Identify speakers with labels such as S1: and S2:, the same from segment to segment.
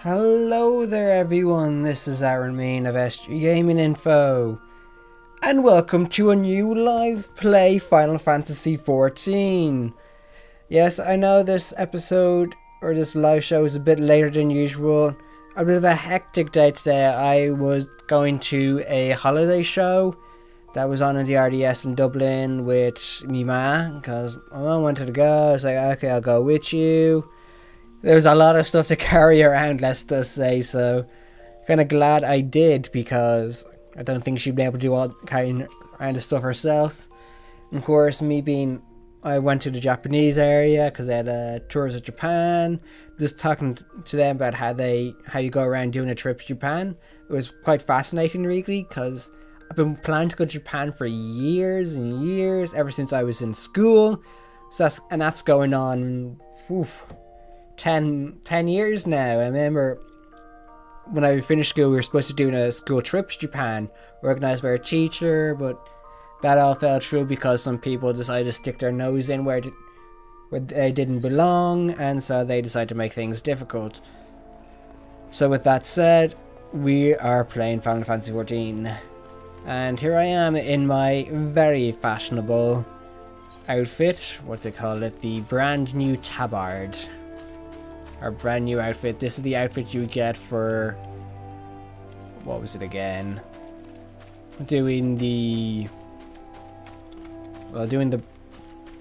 S1: Hello there everyone, this is Aaron Main of SG Gaming Info, and welcome to a new live play Final Fantasy XIV. Yes, I know this episode, or this live show, is a bit later than usual. A bit of a hectic day today. I was going to a holiday show that was on in the RDS in Dublin with me ma, because my mom wanted to go. I was like, okay, I'll go with you. There's a lot of stuff to carry around, let's just say, so kind of glad I did, because I don't think she'd be able to do all carrying around the stuff herself. And of course, I went to the Japanese area because they had tours of Japan. Just talking to them about how you go around doing a trip to Japan. It was quite fascinating, really, because I've been planning to go to Japan for years and years, ever since I was in school. So that's going on. 10 years now. I remember when I finished school, we were supposed to do a school trip to Japan, organised by our teacher, but that all fell through because some people decided to stick their nose in where they didn't belong, and so they decided to make things difficult. So with that said, we are playing Final Fantasy XIV, and here I am in my very fashionable outfit, what they call it, the brand new tabard. Our brand new outfit. This is the outfit you get for, what was it again? Doing the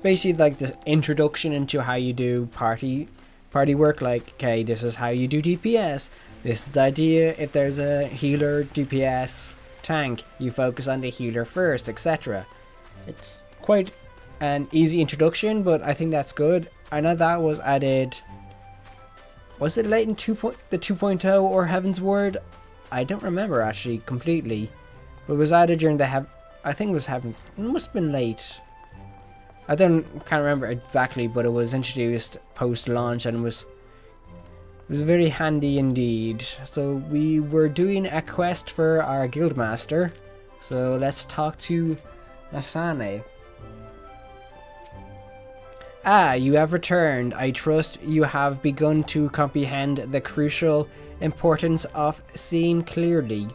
S1: basically like the introduction into how you do party work. Like, okay, this is how you do DPS. This is the idea. If there's a healer, DPS, tank, you focus on the healer first, etc. It's quite an easy introduction, but I think that's good. I know that was added. Was it late in the 2.0 or Heaven's Word? I don't remember actually completely. But it was added during I think it was Heaven's. It must have been late. Can't remember exactly, but it was introduced post-launch and it was very handy indeed. So we were doing a quest for our guildmaster. So let's talk to Asane. Ah, you have returned. I trust you have begun to comprehend the crucial importance of seeing clearly.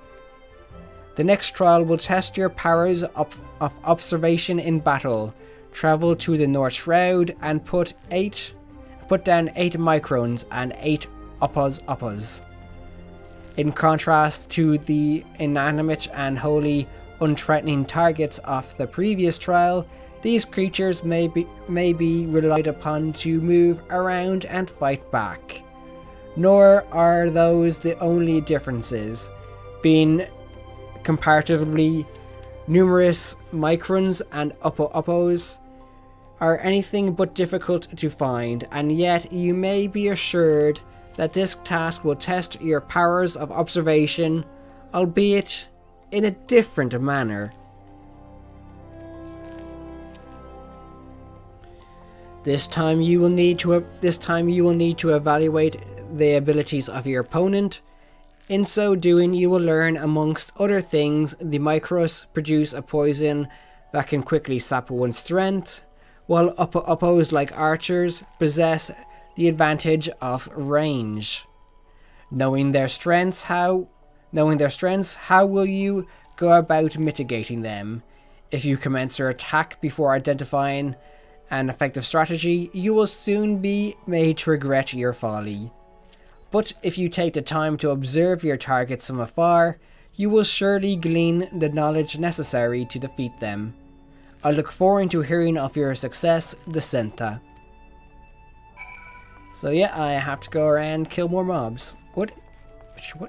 S1: The next trial will test your powers of observation in battle. Travel to the North Shroud and put down 8 microns and 8 uppers. In contrast to the inanimate and wholly unthreatening targets of the previous trial, these creatures may be relied upon to move around and fight back. Nor are those the only differences, being comparatively numerous microns and uppos are anything but difficult to find, and yet you may be assured that this task will test your powers of observation, albeit in a different manner. This time you will need to evaluate the abilities of your opponent. In so doing, you will learn, amongst other things, the micros produce a poison that can quickly sap one's strength, while uppos like archers possess the advantage of range. Knowing their strengths, how will you go about mitigating them? If you commence your attack before identifying an effective strategy, you will soon be made to regret your folly. But if you take the time to observe your targets from afar, you will surely glean the knowledge necessary to defeat them. I look forward to hearing of your success, Descenta. So yeah, I have to go around and kill more mobs. What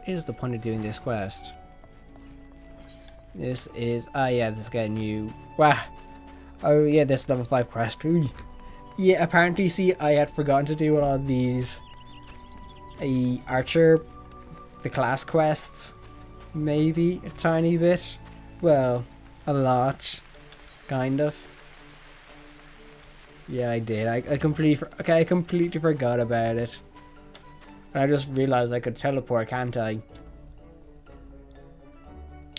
S1: is the point of doing this quest? This is this is getting new. Wow. Oh yeah, this level 5 quest. Ooh. Yeah, apparently, see, I had forgotten to do all of these the class quests. Maybe a tiny bit. Well, a lot. Kind of. Yeah, I did. I completely forgot about it. And I just realized I could teleport, can't I?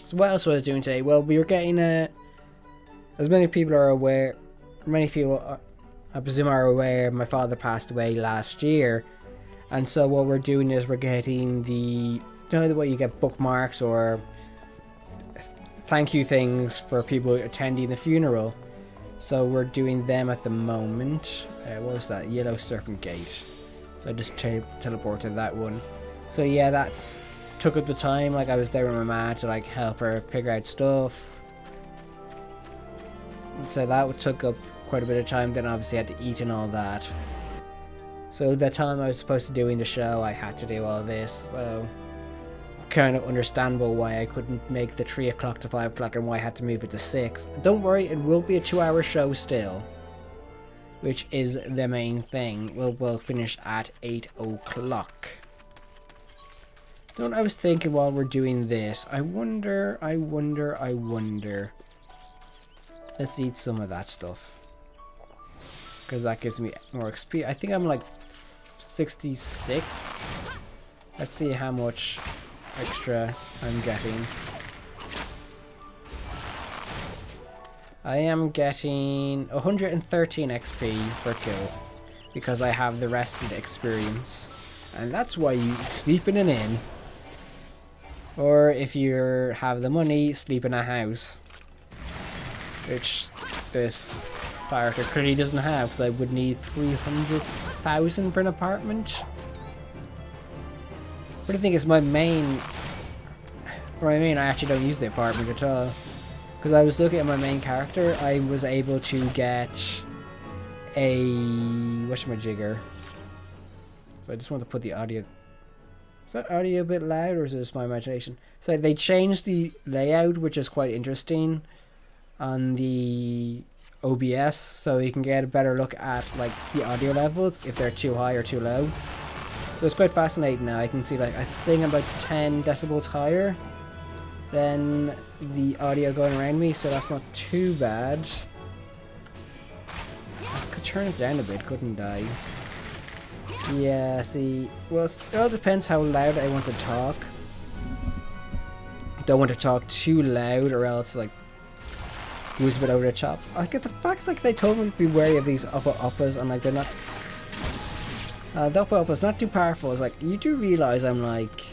S1: So what else was I doing today? Well, we were getting as many people are aware, I presume are aware, my father passed away last year, And so what we're doing is we're getting the way you get bookmarks or thank you things for people attending the funeral. So we're doing them at the moment. What was that? Yellow Serpent Gate. So I just teleported that one. So yeah, that took up the time. Like I was there with my mom to like help her figure out stuff. So that took up quite a bit of time. Then obviously I had to eat and all that. So the time I was supposed to do in the show, I had to do all this. So kind of understandable why I couldn't make the 3 o'clock to 5 o'clock and why I had to move it to 6. Don't worry, it will be a 2-hour show still, which is the main thing. We'll finish at 8 o'clock. Don't I was thinking while we're doing this, I wonder. Let's eat some of that stuff, because that gives me more XP. I think I'm like 66. Let's see how much extra I'm getting. I am getting 113 XP per kill because I have the rest of the experience, and that's why you sleep in an inn, or if you have the money, sleep in a house, which this character clearly doesn't have, because I would need 300,000 for an apartment. But I think it's my main. Or I mean, I actually don't use the apartment at all. Because I was looking at my main character, I was able to get a whatchamajigger. So I just want to put the audio. Is that audio a bit loud, or is this my imagination? So they changed the layout, which is quite interesting, on the OBS, so you can get a better look at like the audio levels if they're too high or too low. So it's quite fascinating now. I can see like I think I'm about 10 decibels higher than the audio going around me, so that's not too bad. I could turn it down a bit, couldn't I? Yeah, see, well, it all depends how loud I want to talk. Don't want to talk too loud, or else like goes a bit over the top. I get the fact like they told me to be wary of these upper uppers, and like they're not. The upper upper's not too powerful. It's like you do realize I'm like,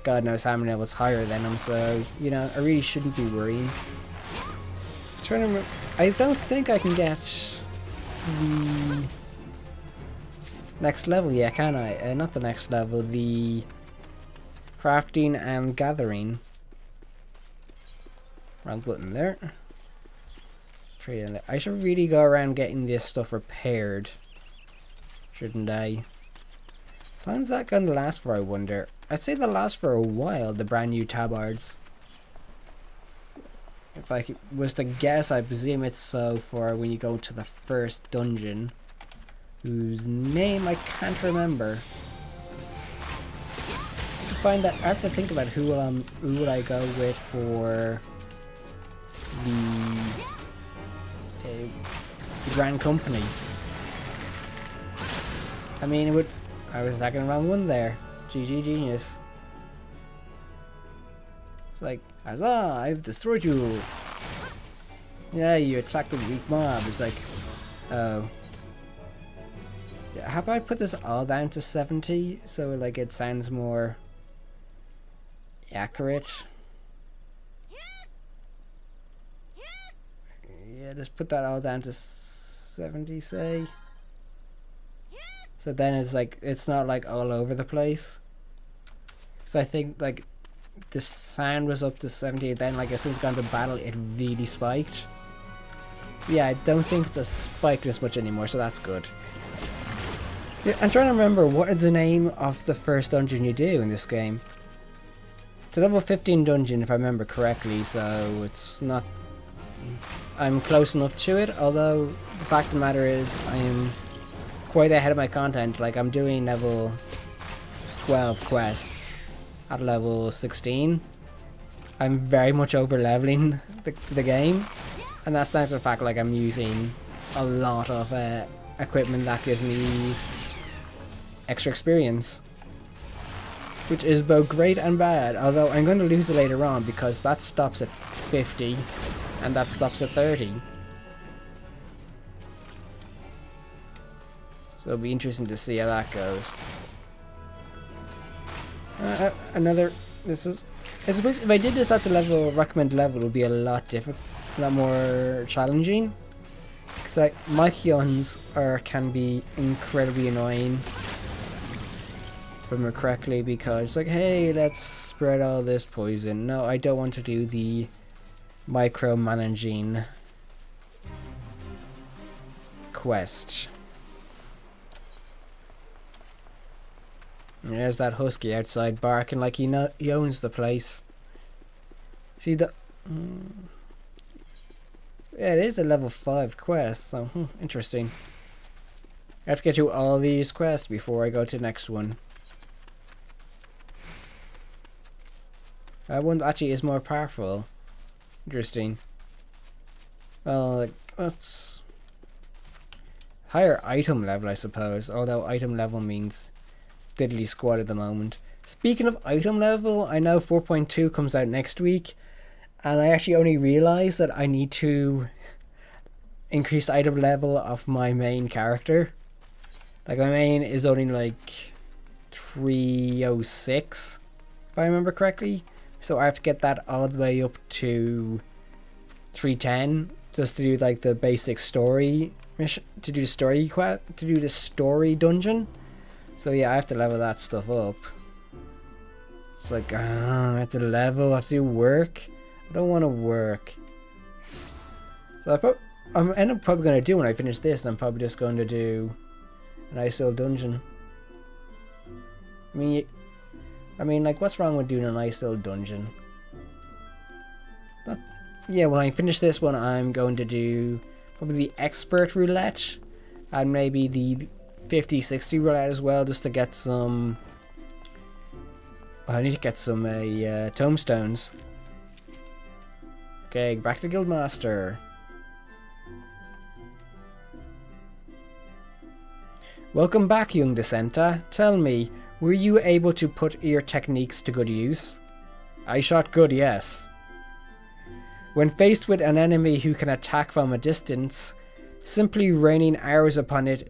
S1: God knows how many levels higher than them, so you know I really shouldn't be worrying. Trying to remember, I don't think I can get the next level yet, can I? Not the next level, the crafting and gathering. Wrong button there. Trade in there. I should really go around getting this stuff repaired, shouldn't I? How long's that gonna last for, I wonder? I'd say they'll last for a while, the brand new tabards. If I was to guess, I presume it's so for when you go to the first dungeon, whose name I can't remember. To find out, I have to think about who would I go with for the Grand Company. I mean, it would. I was attacking the wrong one there. GG genius. It's like, huzzah! I've destroyed you. Yeah, you attacked a weak mob. It's like, oh. Yeah, how about I put this all down to 70 so like it sounds more accurate? Yeah, just put that all down to 70, say. So then it's like, it's not like all over the place. Because I think like the sound was up to 70, and then like as soon as it got into battle it really spiked. Yeah, I don't think it's a spike as much anymore, so that's good. Yeah, I'm trying to remember what is the name of the first dungeon you do in this game. It's a level 15 dungeon if I remember correctly, so it's not. I'm close enough to it, although the fact of the matter is I am quite ahead of my content. Like I'm doing level 12 quests at level 16. I'm very much over leveling the game, and that's down to the fact like I'm using a lot of equipment that gives me extra experience, which is both great and bad, although I'm going to lose it later on because that stops at 50 and that stops at 30. So it'll be interesting to see how that goes. I suppose if I did this at the recommended level, it would be a lot more challenging. Because like, my Hyuns can be incredibly annoying, if I remember correctly, because like, hey, let's spread all this poison. No, I don't want to do the micromanaging quest. And there's that husky outside barking like he owns the place. See the... yeah, it is a level 5 quest, so interesting. I have to get through all these quests before I go to the next one. That one actually is more powerful. Interesting. Well, like, that's higher item level, I suppose. Although item level means diddly squat at the moment. Speaking of item level, I know 4.2 comes out next week, and I actually only realized that I need to increase the item level of my main character. Like, my main is only like 306, if I remember correctly. So I have to get that all the way up to 310 just to do like the basic story mission, to do the story dungeon. So yeah, I have to level that stuff up. It's like, I have to level, I have to do work. I don't want to work. So I'm probably going to do when I finish this, I'm probably just going to do a nice little dungeon. I mean, like, what's wrong with doing a nice little dungeon? But, yeah, when I finish this one, I'm going to do probably the expert roulette and maybe the 50-60 roulette as well, just to get some... I need to get some tombstones. Okay, back to Guildmaster. Welcome back, young dissenter. Tell me, were you able to put your techniques to good use? I shot good, yes. When faced with an enemy who can attack from a distance, simply raining arrows upon it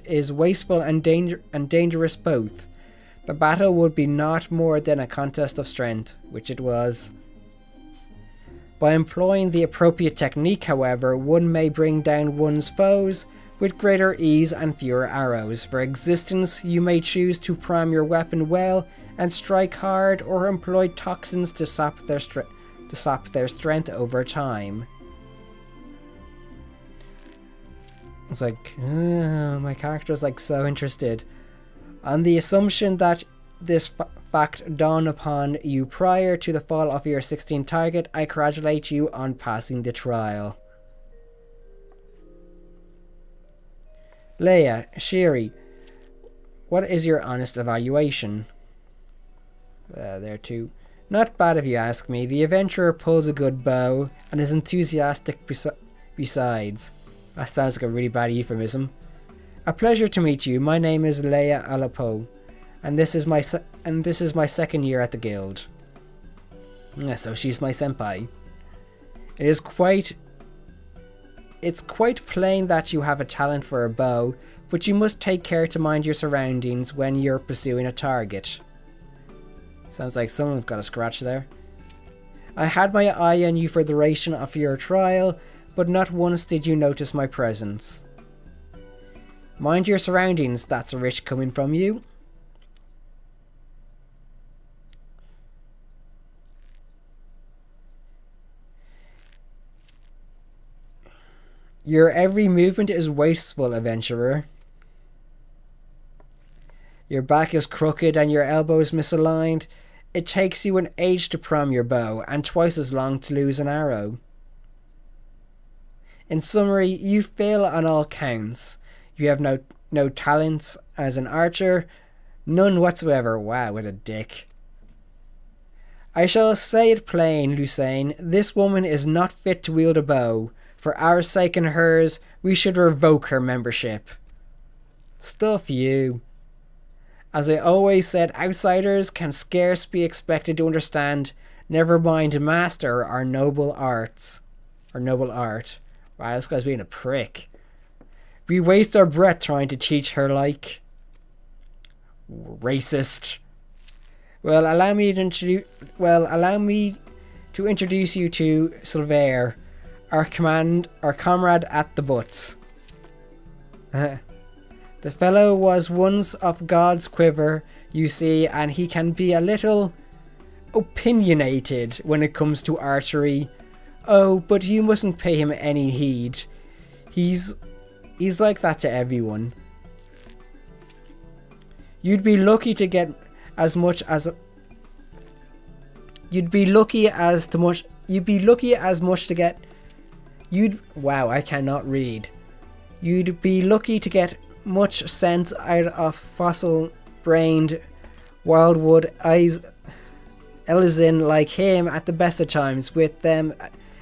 S1: is wasteful and dangerous both. The battle would be not more than a contest of strength, which it was. By employing the appropriate technique, however, one may bring down one's foes with greater ease and fewer arrows. For existence, you may choose to prime your weapon well and strike hard, or employ toxins to sap their strength over time. It's like, my character's like so interested. On the assumption that this fact dawned upon you prior to the fall of your 16th target, I congratulate you on passing the trial. Leia, Shiri, what is your honest evaluation? There too. Not bad if you ask me. The adventurer pulls a good bow and is enthusiastic besides. That sounds like a really bad euphemism. A pleasure to meet you. My name is Leia Alapo, and this is my second year at the guild. Yeah, so she's my senpai. It's quite plain that you have a talent for a bow, but you must take care to mind your surroundings when you're pursuing a target. Sounds like someone's got a scratch there. I had my eye on you for the duration of your trial, but not once did you notice my presence. Mind your surroundings, that's a rich coming from you. Your every movement is wasteful, adventurer. Your back is crooked and your elbows misaligned. It takes you an age to prime your bow, and twice as long to lose an arrow. In summary, you fail on all counts. You have no talents as an archer, none whatsoever. Wow, what a dick. I shall say it plain, Lucene, this woman is not fit to wield a bow. For our sake and hers, we should revoke her membership. Stuff you. As I always said, outsiders can scarce be expected to understand, never mind master our noble arts. Or noble art. Wow, this guy's being a prick. We waste our breath trying to teach her like... Racist. Well, allow me to introduce you to Silver, our comrade at the butts. The fellow was once of God's quiver, you see, and he can be a little opinionated when it comes to archery. Oh, but you mustn't pay him any heed. He's like that to everyone. You'd be lucky to get as much as wow, I cannot read. You'd be lucky to get much sense out of fossil-brained wildwood Elizin like him at the best of times. With them,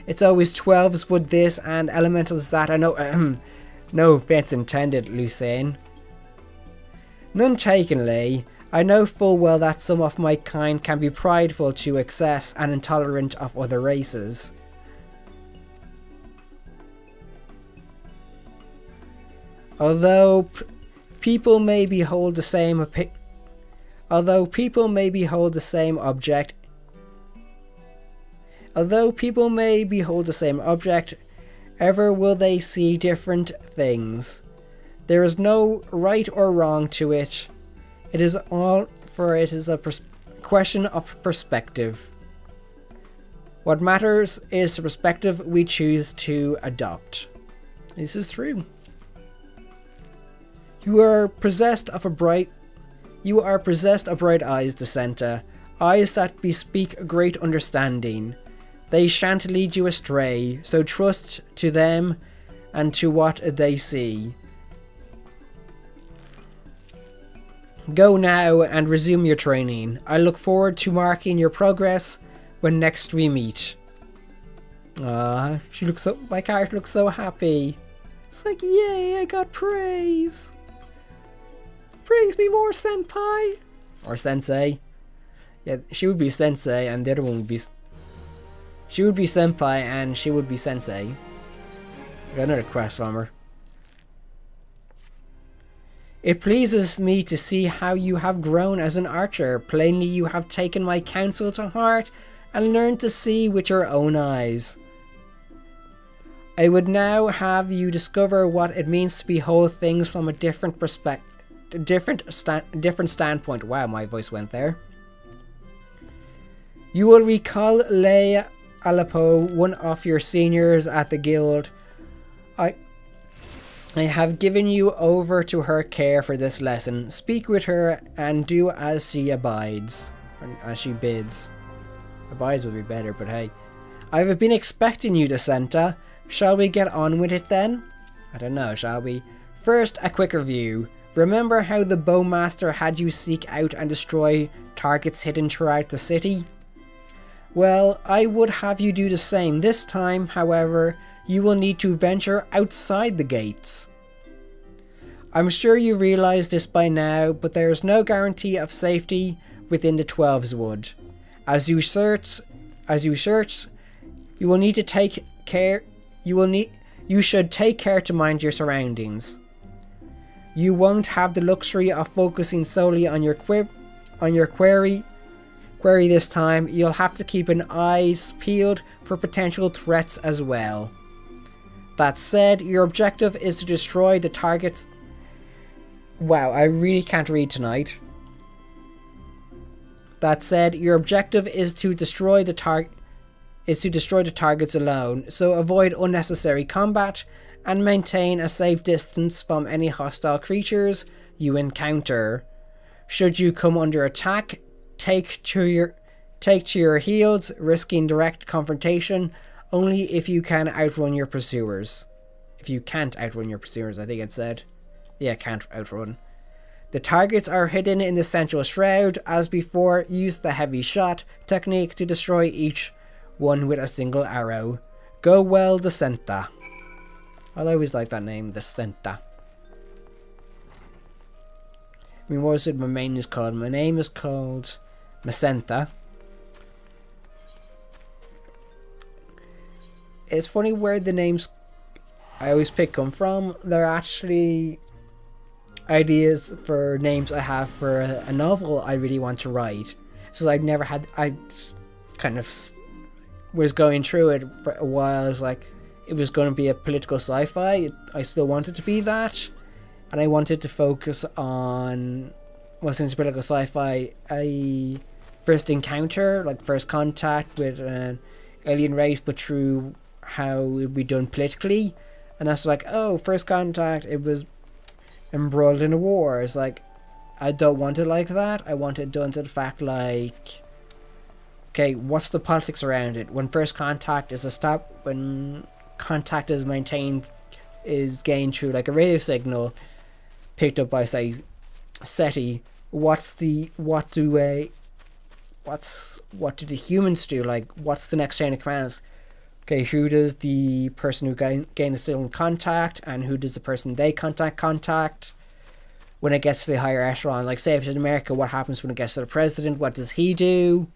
S1: it's always 12s would this and elementals that. I know, no offense intended, Lucien. None taken, Lay. I know full well that some of my kind can be prideful to excess and intolerant of other races. Although people may behold the same object, ever will they see different things. There is no right or wrong to it. It is a question of perspective. What matters is the perspective we choose to adopt. This is true. You are possessed of bright eyes, Dissenter, eyes that bespeak great understanding. They shan't lead you astray, so trust to them and to what they see. Go now and resume your training. I look forward to marking your progress when next we meet. My character looks so happy. It's like, yay, I got praise. Praise me more, senpai. Or sensei. Yeah, she would be sensei and the other one would be... She would be senpai and she would be sensei. Got another quest from her. It pleases me to see how you have grown as an archer. Plainly you have taken my counsel to heart and learned to see with your own eyes. I would now have you discover what it means to behold things from a different standpoint. Wow, my voice went there. You will recall Leia Aleppo, one of your seniors at the guild. I have given you over to her care for this lesson. Speak with her and do as she abides. Or as she bids. Abides would be better, but hey. I've been expecting you, Dissenter. Shall we get on with it then? I don't know, shall we? First, a quick review. Remember how the Bowmaster had you seek out and destroy targets hidden throughout the city? Well, I would have you do the same. This time, however, you will need to venture outside the gates. I'm sure you realize this by now, but there is no guarantee of safety within the 12's wood. As you search, you will need to take care. You should take care to mind your surroundings. You won't have the luxury of focusing solely on your query this time. You'll have to keep an eyes peeled for potential threats as well. That said, your objective is to destroy the targets. Wow, I really can't read tonight. That said, your objective is to destroy the targets alone, so avoid unnecessary combat and maintain a safe distance from any hostile creatures you encounter. Should you come under attack, take to your heels, risking direct confrontation only if you can outrun your pursuers. If you can't outrun your pursuers, I think it said. Yeah, can't outrun. The targets are hidden in the central shroud. As before, use the heavy shot technique to destroy each one with a single arrow. Go well, Dissenter. I'll always like that name, Dissenter. I mean, what is it my name is called? My name is called Macenta. It's funny where the names... I always pick them from. They're actually ideas for names I have for a novel I really want to write. So I've never had. I kind of was going through it for a while. It was like it was going to be a political sci-fi. I still wanted to be that, and I wanted to focus on, well, since political sci-fi, a first encounter, like first contact with an alien race, but through how it would be done politically. And that's like, oh, first contact, it was embroiled in a war. It's like, I don't want it like that. I want it done to the fact like, okay, what's the politics around it? When first contact is when contact is maintained, is gained through like a radio signal picked up by, say, SETI, what do the humans do? Like, what's the next chain of commands? Okay, who does the person who gain the signal contact, and who does the person they contact when it gets to the higher echelon? Like, say if it's in America, what happens when it gets to the president? What does he do?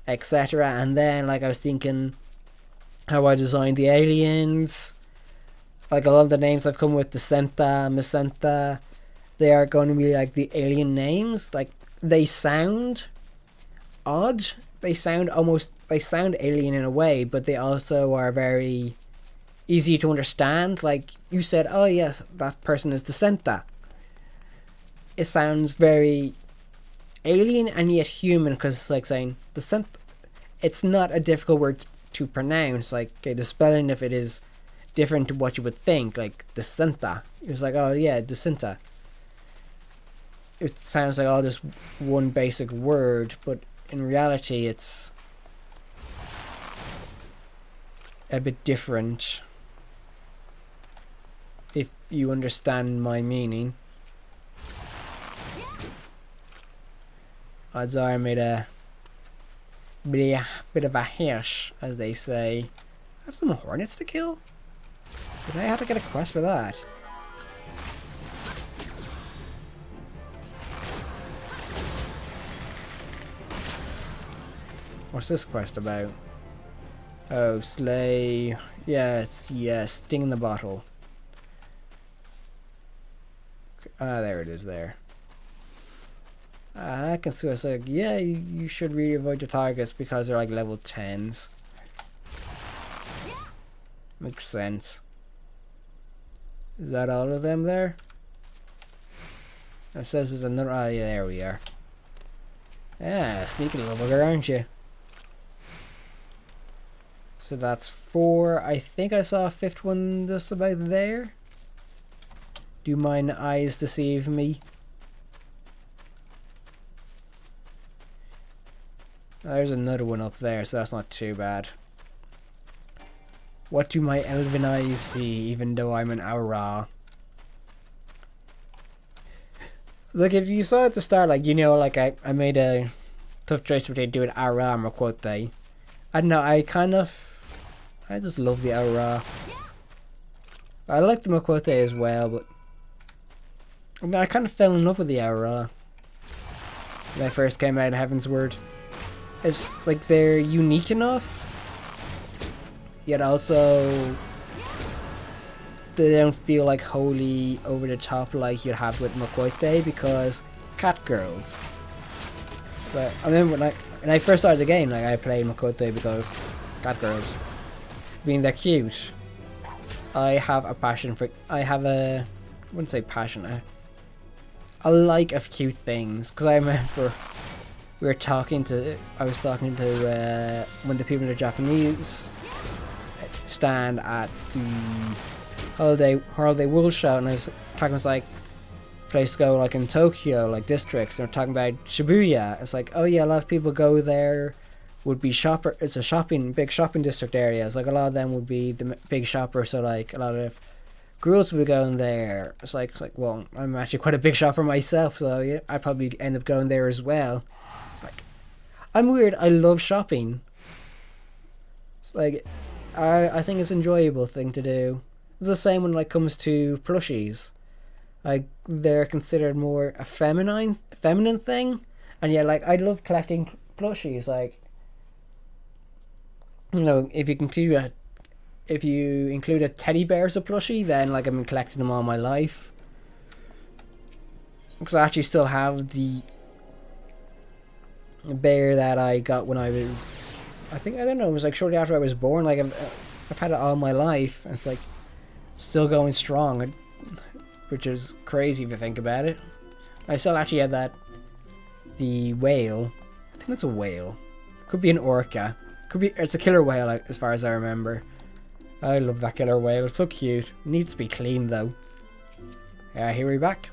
S1: Etc. And then, like, I was thinking how I designed the aliens. Like, a lot of the names I've come with, Decenta, Misenta, they are going to be like the alien names. Like, they sound odd. They sound alien in a way, but they also are very easy to understand. Like, you said, oh yes, that person is Decenta. It sounds very alien and yet human, because it's like saying Decenta. It's not a difficult word to pronounce. Like, okay, the spelling of it is different to what you would think. Like, Decenta. It was like, oh yeah, Decenta. It sounds like all just one basic word, but in reality it's a bit different, if you understand my meaning. Odds are I made a bit of a hash, as they say. I have some hornets to kill? Did I have to get a quest for that? What's this quest about? Oh, slay. Yes, sting in the bottle. Ah, there it is there. I can see what's like, yeah, you should really avoid your targets because they're like level 10s. Makes sense. Is that all of them there? It says there's another. Ah, yeah, there we are. Yeah, sneaky little bugger, aren't you? So that's 4. I think I saw a 5th one just about there. Do mine eyes deceive me? There's another one up there, so that's not too bad. What do my elven eyes see, even though I'm an Aura? Like, if you saw at the start, like, you know, like, I made a tough choice between doing Aura or Makote. I don't know, I just love the Aura. I like the Makote as well, but I kind of fell in love with the Aura when I first came out of Heaven's Word. It's like they're unique enough, yet also they don't feel like wholly over the top like you'd have with Makote, because cat girls. But I remember when I first started the game, like, I played Makote because cat girls. Being they're cute. I have a passion for. I wouldn't say passion. A like of cute things, because I remember I was talking to one of the people in the Japanese stand at the Holiday Wool show, and I was talking like place to go like in Tokyo, like districts, and we're talking about Shibuya. It's like, oh yeah, a lot of people go there. Would be shopper. It's a big shopping district area. It's like a lot of them would be the big shopper. So like a lot of girls would be going there. It's like well, I'm actually quite a big shopper myself, so yeah, I probably end up going there as well. Like, I'm weird. I love shopping. It's like I think it's an enjoyable thing to do. It's the same when it comes to plushies. Like, they're considered more a feminine thing, and yeah, like, I love collecting plushies. Like, you know, if you if you include a teddy bear as a plushie, then like I've been collecting them all my life. Because I actually still have the bear that I got when I was, I don't know, it was like shortly after I was born. Like I've had it all my life, and it's like still going strong, which is crazy if you think about it. I still actually had the whale. I think it's a whale. Could be an orca. It's a killer whale, as far as I remember. I love that killer whale. It's so cute. It needs to be cleaned though. Here we're back.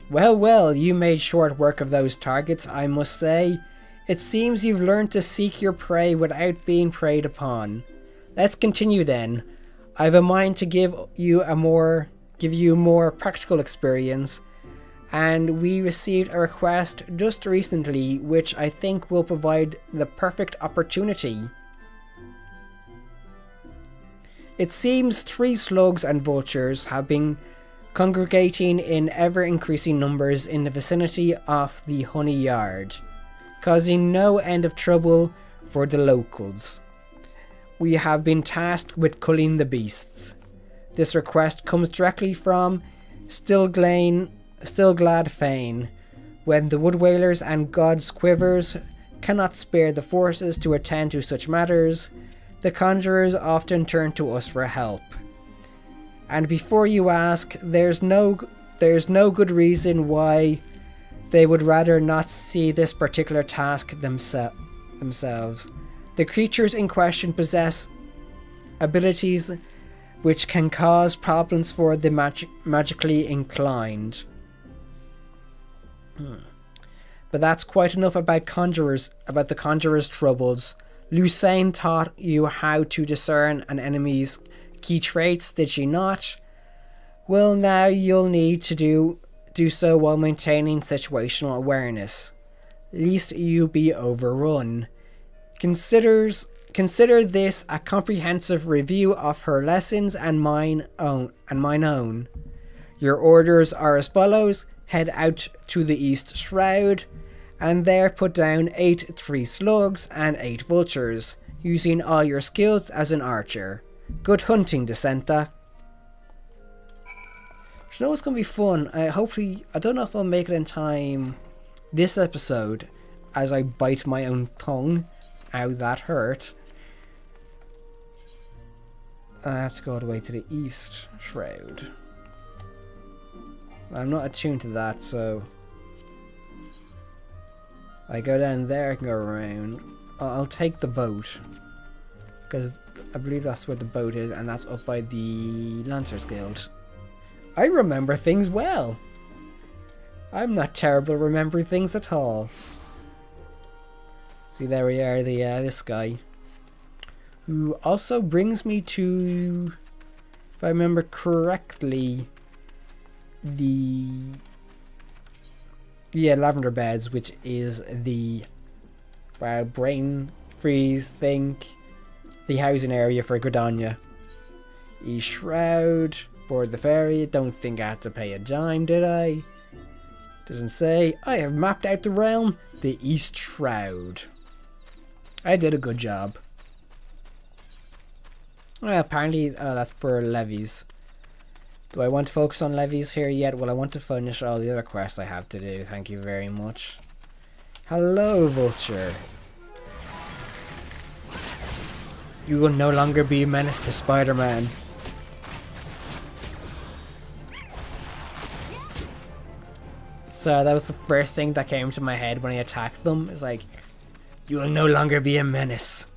S1: Well, you made short work of those targets, I must say. It seems you've learned to seek your prey without being preyed upon. Let's continue then. I've a mind to give you a more practical experience, and we received a request just recently which I think will provide the perfect opportunity. It seems 3 slugs and vultures have been congregating in ever-increasing numbers in the vicinity of the honey yard, causing no end of trouble for the locals. We have been tasked with culling the beasts. This request comes directly from Stillglad Fane. When the woodwhalers and God's quivers cannot spare the forces to attend to such matters, the conjurers often turn to us for help. And before you ask, there's no good reason why they would rather not see this particular task themselves. The creatures in question possess abilities which can cause problems for the magically inclined. But that's quite enough about the conjurer's troubles. Lucerne taught you how to discern an enemy's key traits, did she not? Well, now you'll need to do so while maintaining situational awareness, lest you be overrun. Consider this a comprehensive review of her lessons and mine own. Your orders are as follows: head out to the East Shroud, and there put down 8 3 slugs and 8 vultures, using all your skills as an archer. Good hunting, Descenta. You know what's going to be fun? Hopefully, I don't know if I'll make it in time this episode, as I bite my own tongue. Ow, that hurt. I have to go all the way to the East Shroud. I'm not attuned to that, so I go down there, I can go around. I'll take the boat, because I believe that's where the boat is, and that's up by the Lancers Guild. I remember things well. I'm not terrible at remembering things at all. See, there we are, this guy, who also brings me to, if I remember correctly, Lavender Beds, which is the brain freeze think, the housing area for Gridania. East Shroud, board the ferry. Don't think I had to pay a dime, did I? Doesn't say. I have mapped out the realm, the East Shroud. I did a good job. Well, apparently that's for levies. Do I want to focus on levies here yet? Well, I want to finish all the other quests I have to do. Thank you very much. Hello, Vulture. You will no longer be a menace to Spider-Man. So that was the first thing that came to my head when I attacked them. It's like, you will no longer be a menace.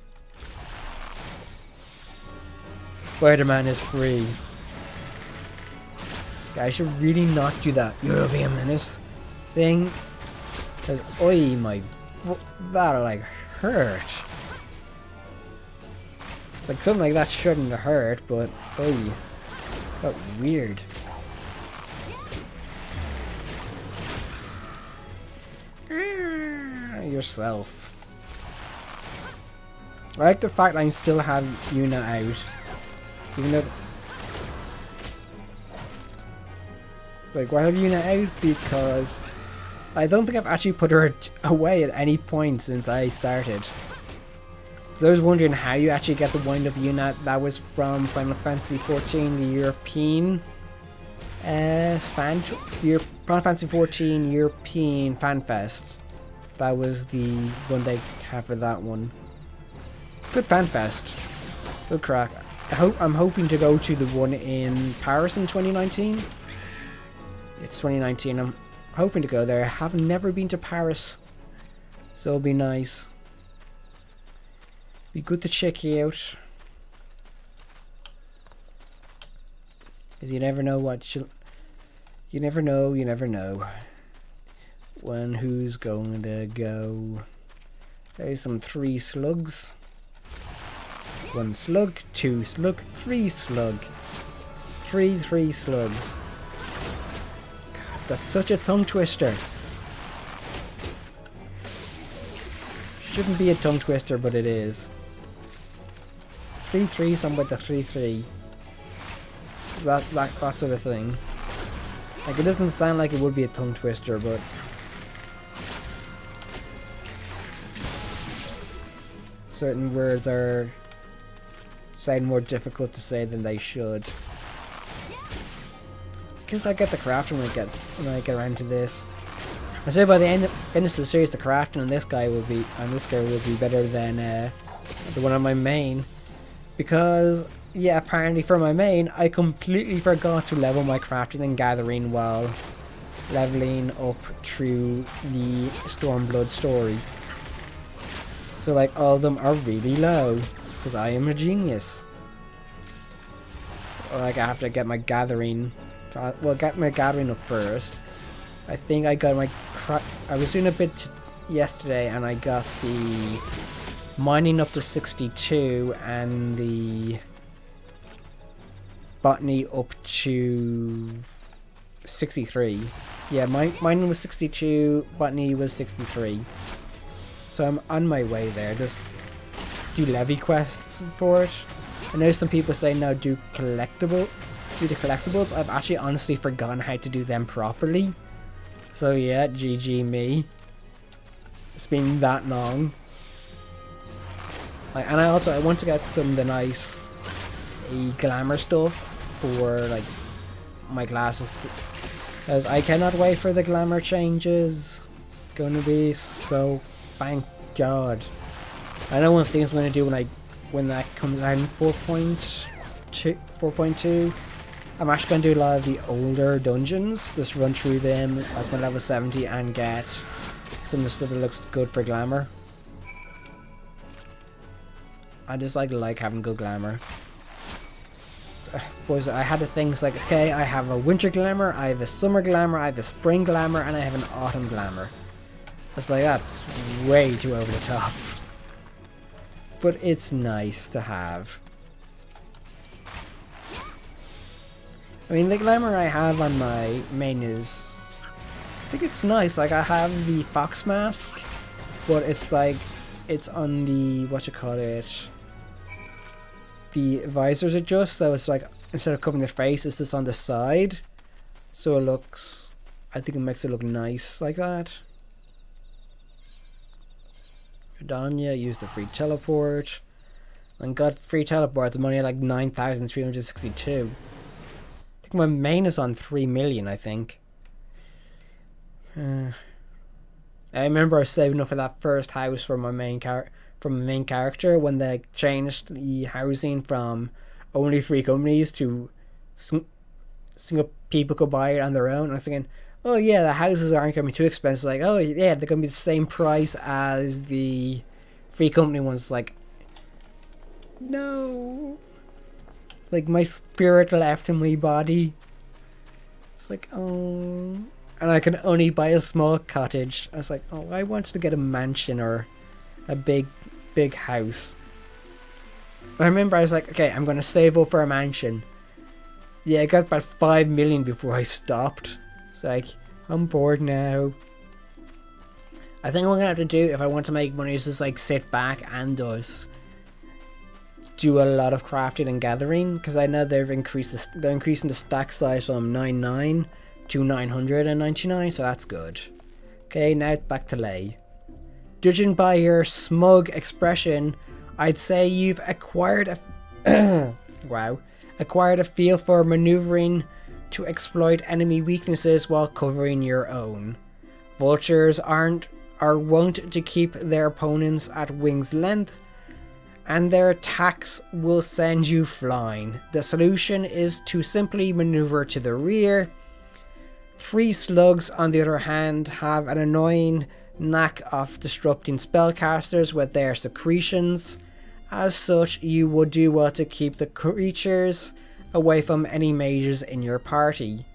S1: Spider-Man is free. I should really not do that. You'll be a menace thing. Because, oi, that'll like hurt. Like something like that shouldn't hurt, but oi, that's weird. Yourself. I like the fact I still have Yuna out, even though. Like, why have Yuna out? Because I don't think I've actually put her away at any point since I started. those wondering how you actually get the wind-up unit, that was from Final Fantasy XIV, the European Final Fantasy XIV European Fan Fest. That was the one they have for that one. Good Fan Fest. Good crack. I'm hoping to go to the one in Paris in 2019. It's 2019. I'm hoping to go there. I have never been to Paris, so it'll be nice. Be good to check you out. Because you never know what you never know, when who's going to go. There's some 3 slugs. 1 slug, 2 slug, 3 slug. 3 slugs. God, that's such a tongue twister. Shouldn't be a tongue twister, but it is. 3 some with the 3. That sort of thing. Like, it doesn't sound like it would be a tongue twister, but certain words sound more difficult to say than they should. Guess I get the crafting when I get around to this. I say by the end of finish the series, the crafting on this guy will be better than the one on my main, because yeah, apparently for my main I completely forgot to level my crafting and gathering while leveling up through the Stormblood story. So like all of them are really low because I am a genius. Like I have to get my gathering, get my gathering up first. I think I got I was doing a bit yesterday and I got the mining up to 62 and the botany up to 63. Yeah, mining was 62, botany was 63. So I'm on my way there. Just do levy quests for it. I know some people say no, do the collectibles. I've actually honestly forgotten how to do them properly. So yeah, GG me. It's been that long. Like, and I want to get some of the nice glamour stuff for like my classes, because I cannot wait for the glamour changes. It's gonna be so, thank God. I know one thing I'm gonna do when that comes out in 4.2. I'm actually going to do a lot of the older dungeons, just run through them as my level 70 and get some of the stuff that looks good for glamour. I just like having good glamour. Boys, I had the things like, okay, I have a winter glamour, I have a summer glamour, I have a spring glamour, and I have an autumn glamour. It's like, that's way too over the top. But it's nice to have. I mean, the glamour I have on my main is, I think it's nice. Like, I have the fox mask, but it's like, it's on the, the visors adjust, so it's like, instead of covering the face, it's just on the side. So it looks, I think it makes it look nice like that. Danya used the free teleport, and got free teleports. I'm only at like 9,362. My main is on 3 million, I think. I remember I was saving up for that first house for my main character when they changed the housing from only free companies to single people could buy it on their own. I was thinking, oh yeah, the houses aren't going to be too expensive. Like, oh yeah, they're going to be the same price as the free company ones. Like, no. Like, my spirit left in my body. It's like, oh. And I can only buy a small cottage. I was like, oh, I wanted to get a mansion or a big house. But I remember I was like, okay, I'm going to save up for a mansion. Yeah, I got about 5 million before I stopped. It's like, I'm bored now. I think what I'm going to have to do if I want to make money is just like sit back and just do a lot of crafting and gathering, because I know they're increasing the stack size from 99 to 999, so that's good. Okay, now back to Lay. Judging by your smug expression, I'd say you've acquired a acquired a feel for maneuvering to exploit enemy weaknesses while covering your own. Vultures are wont to keep their opponents at wing's length, and their attacks will send you flying. The solution is to simply maneuver to the rear. Tree slugs, on the other hand, have an annoying knack of disrupting spellcasters with their secretions. As such, you would do well to keep the creatures away from any mages in your party.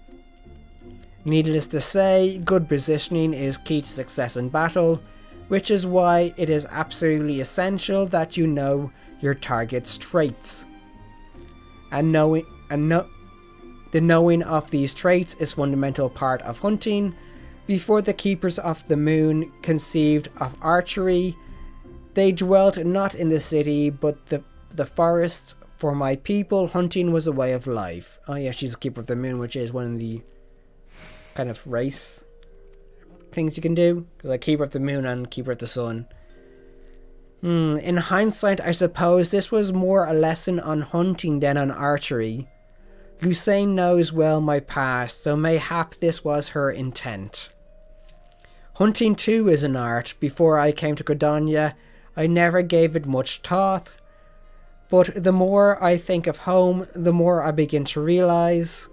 S1: Needless to say, good positioning is key to success in battle, which is why it is absolutely essential that you know your target's traits. The knowing of these traits is a fundamental part of hunting. Before the Keepers of the Moon conceived of archery, they dwelt not in the city but the forest. For my people, hunting was a way of life. Oh yeah, she's a Keeper of the Moon, which is one of the kind of race things you can do. Like Keeper of the Moon and Keeper of the Sun. In hindsight, I suppose this was more a lesson on hunting than on archery. Lucerne knows well my past, so mayhap this was her intent. Hunting too is an art. Before I came to Gridania, I never gave it much thought. But the more I think of home, the more I begin to realise.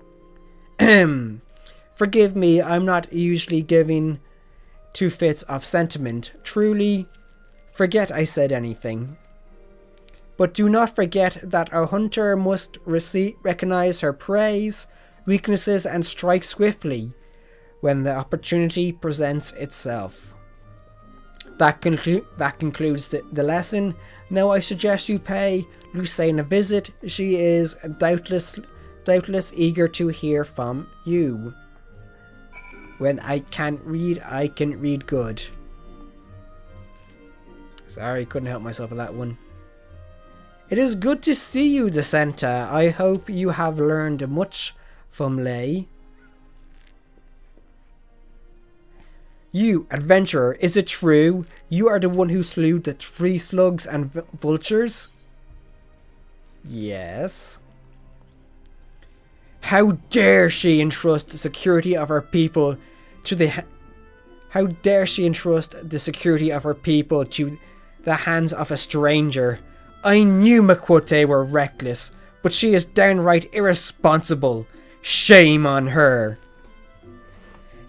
S1: Forgive me, I'm not usually giving two fits of sentiment. Truly, forget I said anything. But do not forget that a hunter must recognise her preys, weaknesses, and strike swiftly when the opportunity presents itself. That concludes the lesson. Now I suggest you pay Lucerne a visit. She is doubtless eager to hear from you. When I can't read, I can read good. Sorry, couldn't help myself with that one. It is good to see you, Dissenta. I hope you have learned much from Lay. You, adventurer, is it true? You are the one who slew the tree slugs and vultures? Yes. How dare she entrust the security of her people to the hands of a stranger? I knew Makwute were reckless, but she is downright irresponsible. Shame on her.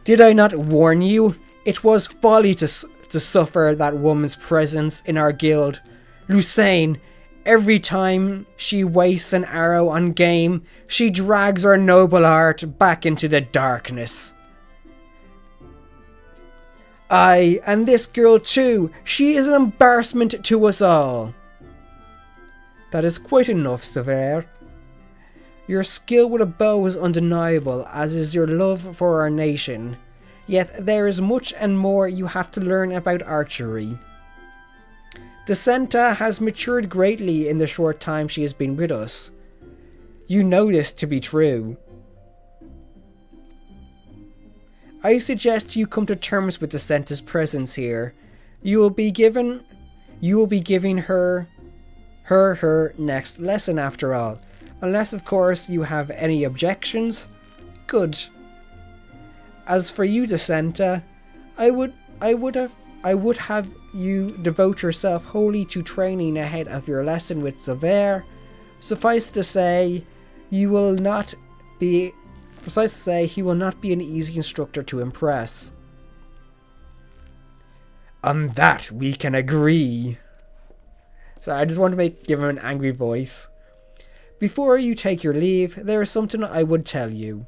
S1: Did I not warn you? It was folly to suffer that woman's presence in our guild. Lucerne, every time she wastes an arrow on game, she drags our noble art back into the darkness. Aye, and this girl too. She is an embarrassment to us all. That is quite enough, Sever. Your skill with a bow is undeniable, as is your love for our nation. Yet there is much and more you have to learn about archery. Dissenta has matured greatly in the short time she has been with us. You know this to be true. I suggest you come to terms with Dissenta's presence here. You will be giving her next lesson after all. Unless of course you have any objections. Good. As for you, Dissenta, I would have you devote yourself wholly to training ahead of your lesson with Sever. Suffice to say, he will not be an easy instructor to impress. On that we can agree. So I just want to give him an angry voice. Before you take your leave, there is something I would tell you.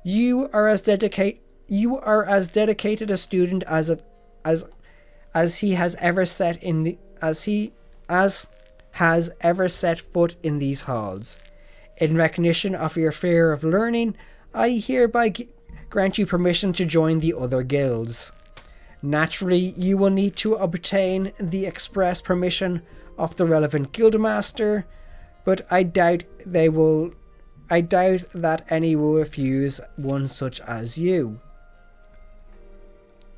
S1: You are as dedicated a student as has ever set foot in these halls. In recognition of your fear of learning, I hereby grant you permission to join the other guilds. Naturally, you will need to obtain the express permission of the relevant guildmaster, but I doubt that any will refuse one such as you.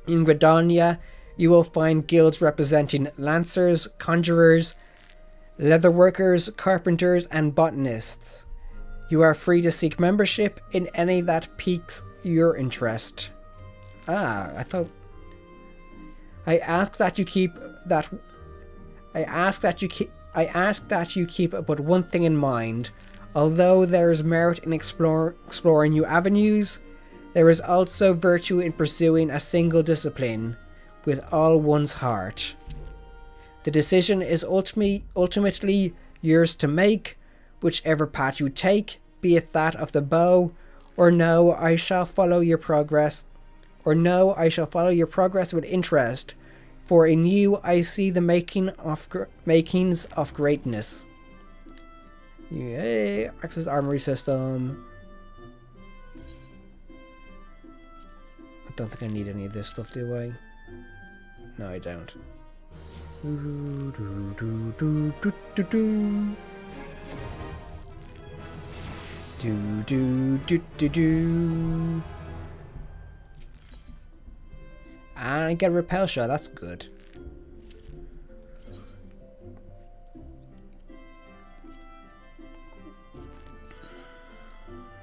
S1: In Gridania, you will find guilds representing lancers, conjurers, leatherworkers, carpenters, and botanists. You are free to seek membership in any that piques your interest. I ask that you keep but one thing in mind. Although there is merit in exploring new avenues, there is also virtue in pursuing a single discipline with all one's heart. The decision is ultimately yours to make, whichever path you take, be it that of the bow, or no, I shall follow your progress with interest, for in you I see the makings of greatness. Yay, access armory system. I don't think I need any of this stuff, do I? No, I don't. And I get a repel shot, that's good.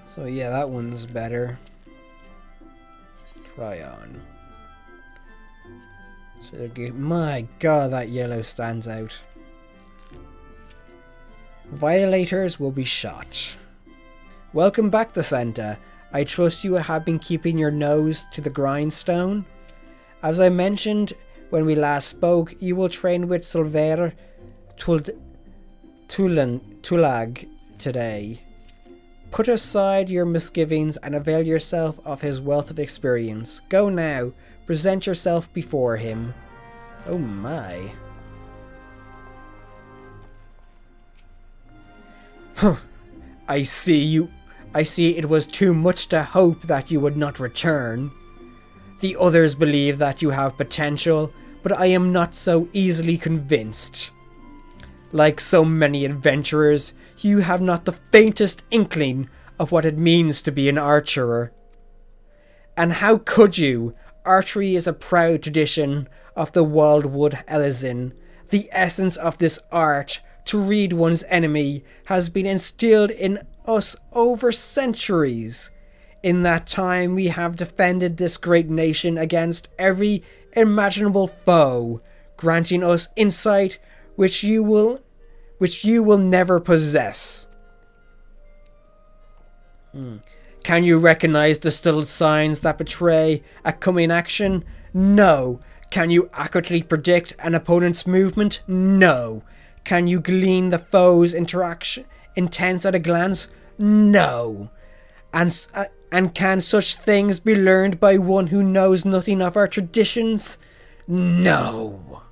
S1: So yeah, that one's better. Try on. So my god, that yellow stands out. Violators will be shot. Welcome back to Santa. I trust you have been keeping your nose to the grindstone. As I mentioned when we last spoke, you will train with Silver Tulag today. Put aside your misgivings and avail yourself of his wealth of experience. Go now. Present yourself before him. Oh my. I see it was too much to hope that you would not return. The others believe that you have potential, but I am not so easily convinced. Like so many adventurers, you have not the faintest inkling of what it means to be an archer. And how could you? Archery is a proud tradition of the Wildwood Elysian. The essence of this art, to read one's enemy, has been instilled in us over centuries. In that time we have defended this great nation against every imaginable foe, granting us insight which you will never possess. Can you recognize the subtle signs that betray a coming action? No. Can you accurately predict an opponent's movement? No. Can you glean the foe's intents at a glance? No. And can such things be learned by one who knows nothing of our traditions? No.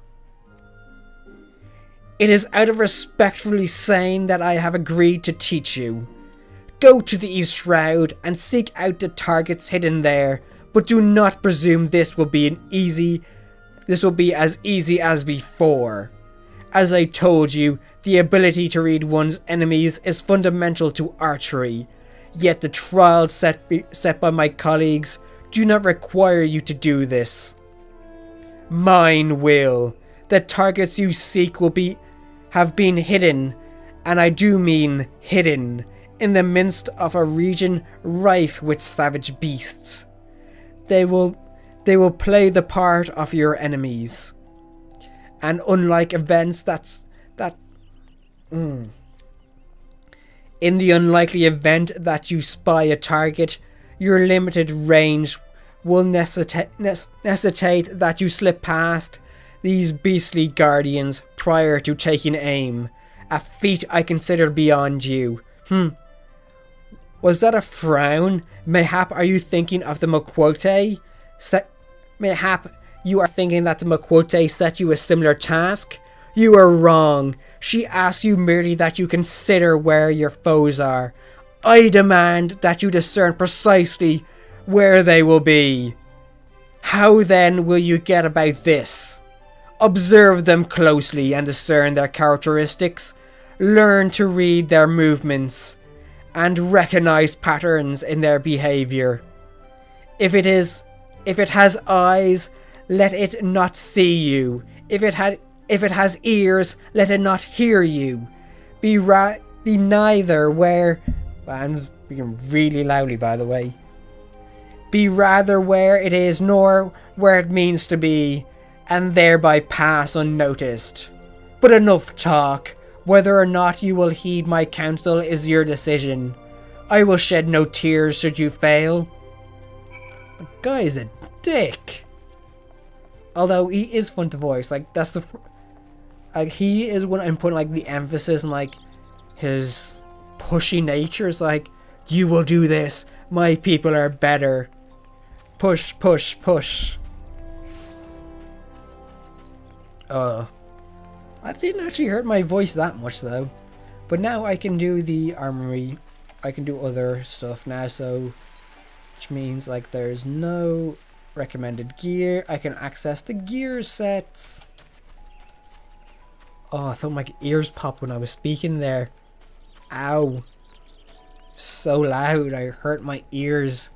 S1: It is out of respectfully saying that I have agreed to teach you. Go to the East Shroud and seek out the targets hidden there, but do not presume this will be as easy as before. As I told you, the ability to read one's enemies is fundamental to archery, yet the trials set by my colleagues do not require you to do this. Mine will. The targets you seek have been hidden, and I do mean hidden, in the midst of a region rife with savage beasts. They will play the part of your enemies. And unlike events in the unlikely event that you spy a target, your limited range will necessitate that you slip past these beastly guardians prior to taking aim. A feat I consider beyond you. Was that a frown? Mayhap are you thinking of the Maquote? Mayhap you are thinking that the Maquote set you a similar task? You are wrong. She asks you merely that you consider where your foes are. I demand that you discern precisely where they will be. How then will you get about this? Observe them closely and discern their characteristics. Learn to read their movements and recognize patterns in their behavior. If it has eyes, let it not see you. If it If it has ears, let it not hear you. Be neither where... I'm speaking really loudly, by the way. Be rather where it is, nor where it means to be, and thereby pass unnoticed. But enough talk. Whether or not you will heed my counsel is your decision. I will shed no tears should you fail. The guy is a dick. Although he is fun to voice. Like, that's the... Like, he is when I'm putting, like, the emphasis on, like, his pushy nature. It's like, you will do this. My people are better. Push, push, push. I didn't actually hurt my voice that much, though. But now I can do the armory. I can do other stuff now, so... Which means, like, there's no recommended gear. I can access the gear sets. Oh, I felt my ears pop when I was speaking there. Ow. So loud, I hurt my ears.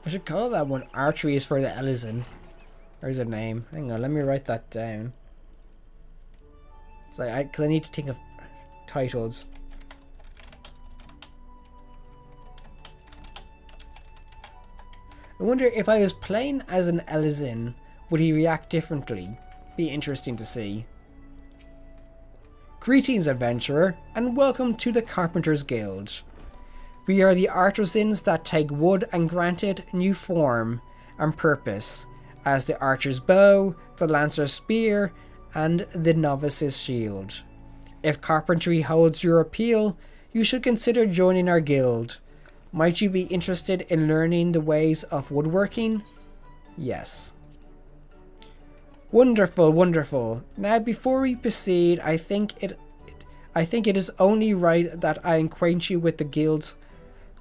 S1: I should call that one Archery is for the Ellison. There's a name. Hang on, let me write that down. It's like, because I need to think of titles. I wonder if I was playing as an Ellison, would he react differently? Be interesting to see. Greetings, adventurer, and welcome to the Carpenter's Guild. We are the artisans that take wood and grant it new form and purpose, as the archer's bow, the lancer's spear, and the novice's shield. If carpentry holds your appeal, you should consider joining our guild. Might you be interested in learning the ways of woodworking? Yes. Wonderful, wonderful. Now before we proceed, I think it is only right that I acquaint you with the guild's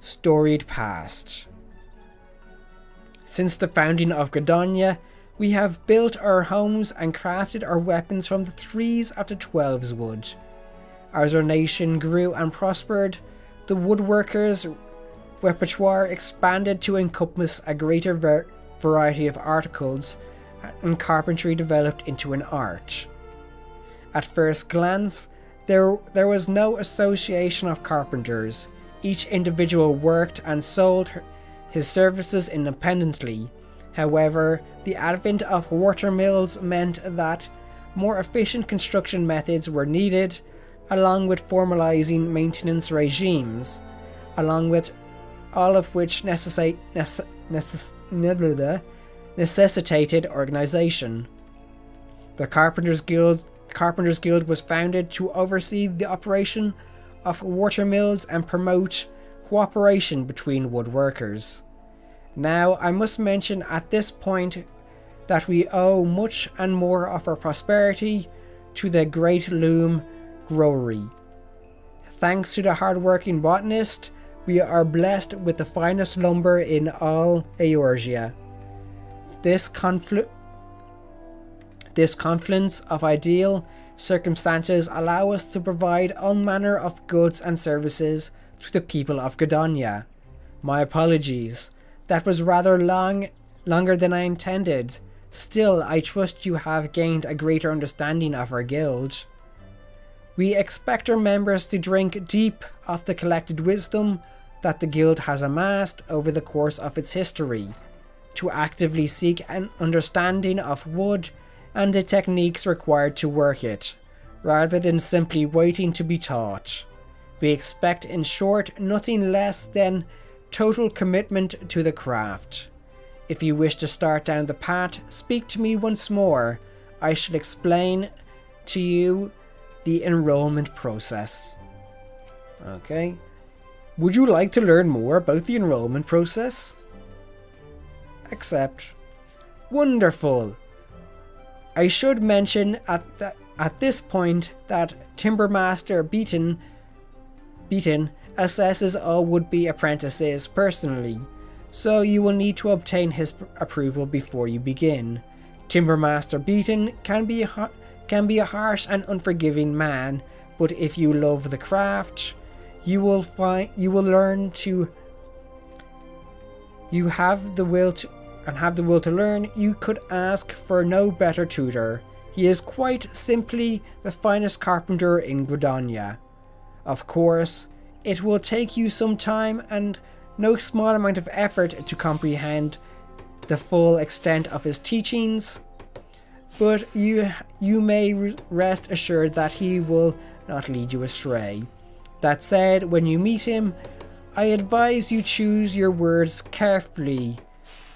S1: storied past. Since the founding of Gdynia, we have built our homes and crafted our weapons from the 3s of the 12's wood. As our nation grew and prospered, the woodworkers' repertoire expanded to encompass a greater variety of articles, and carpentry developed into an art. At first glance, there was no association of carpenters. Each individual worked and sold his services independently. However, the advent of watermills meant that more efficient construction methods were needed, along with formalizing maintenance regimes, along with all of which necessitated organization. The Carpenters Guild was founded to oversee the operation of watermills and promote cooperation between woodworkers. Now, I must mention at this point that we owe much and more of our prosperity to the Great Loom Growery. Thanks to the hard-working botanist, we are blessed with the finest lumber in all Eorzea. This confluence of ideal circumstances allow us to provide all manner of goods and services to the people of Gdynia. My apologies. That was rather longer than I intended. Still, I trust you have gained a greater understanding of our guild. We expect our members to drink deep of the collected wisdom that the guild has amassed over the course of its history, to actively seek an understanding of wood and the techniques required to work it, rather than simply waiting to be taught. We expect, in short, nothing less than total commitment to the craft. If you wish to start down the path, speak to me once more. I shall explain to you the enrollment process. Okay. Would you like to learn more about the enrollment process? Accept. Wonderful. I should mention at this point that Timbermaster Beaton assesses all would-be apprentices personally, so you will need to obtain his approval before you begin. Timbermaster Beaton can be a harsh and unforgiving man, but if you love the craft, you will learn to you have the will to learn, you could ask for no better tutor. He is quite simply the finest carpenter in Gridania. Of course, it will take you some time and no small amount of effort to comprehend the full extent of his teachings, but you may rest assured that he will not lead you astray. That said, when you meet him, I advise you choose your words carefully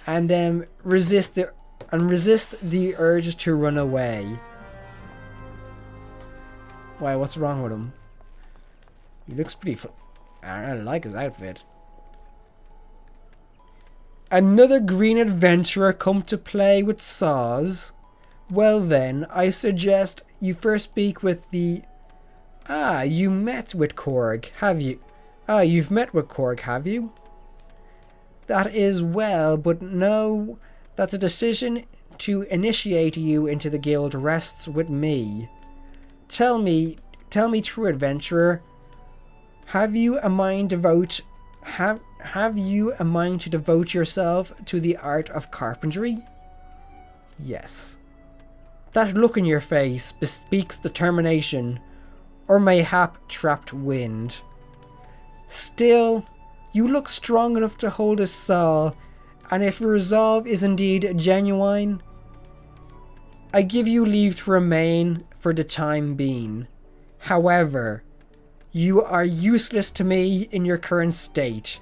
S1: and resist the urge to run away. Why, what's wrong with him? He looks pretty I like his outfit. Another green adventurer come to play with saws? Well then, I suggest you first speak with the... you met with Korg, have you? You've met with Korg, have you? That is well, but know that the decision to initiate you into the guild rests with me. Tell me, true adventurer, have you a mind to devote yourself to the art of carpentry? Yes. That look in your face bespeaks determination, or mayhap trapped wind. Still, you look strong enough to hold a saw, and if your resolve is indeed genuine, I give you leave to remain for the time being. However, you are useless to me in your current state.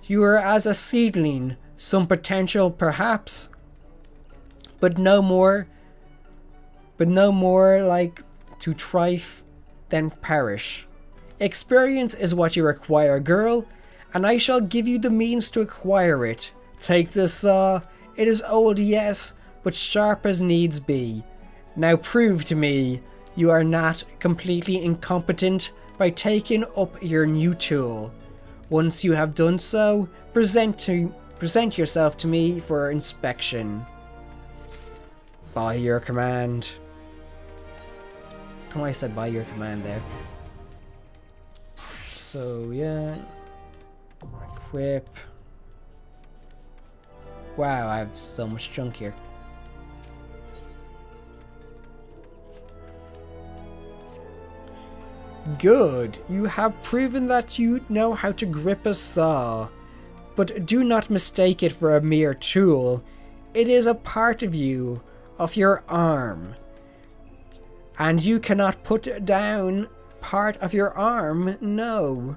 S1: You are as a seedling, some potential perhaps, but no more like to thrive than perish. Experience is what you require, girl, and I shall give you the means to acquire it. Take this saw. It is old, yes, but sharp as needs be. Now prove to me you are not completely incompetent by taking up your new tool. Once you have done so, present yourself to me for inspection. By your command. Oh, I said by your command there. So yeah, equip. Wow, I have so much junk here. Good, you have proven that you know how to grip a saw, but do not mistake it for a mere tool. It is a part of you, of your arm, and you cannot put down part of your arm, no.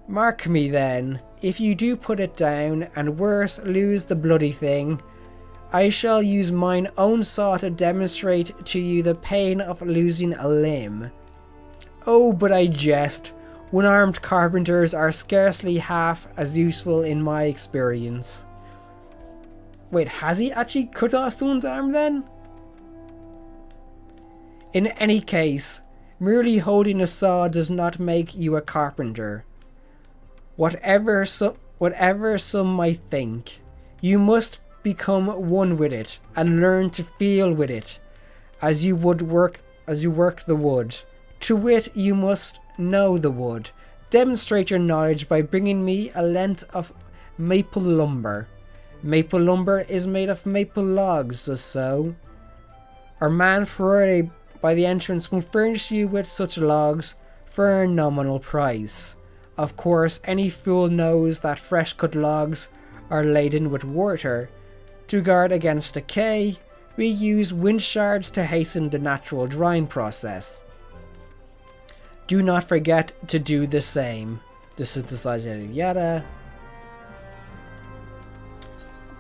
S1: Mark me then, if you do put it down, and worse, lose the bloody thing, I shall use mine own saw to demonstrate to you the pain of losing a limb. Oh, but I jest. One-armed carpenters are scarcely half as useful in my experience. Wait, has he actually cut off someone's arm then? In any case, merely holding a saw does not make you a carpenter. Whatever some might think, you must become one with it and learn to feel with it as you work the wood. To wit, you must know the wood. Demonstrate your knowledge by bringing me a length of maple lumber. Maple lumber is made of maple logs, just so. Our man by the entrance will furnish you with such logs for a nominal price. Of course, any fool knows that fresh cut logs are laden with water. To guard against decay, we use wind shards to hasten the natural drying process. Do not forget to do the same. The synthesizer yada.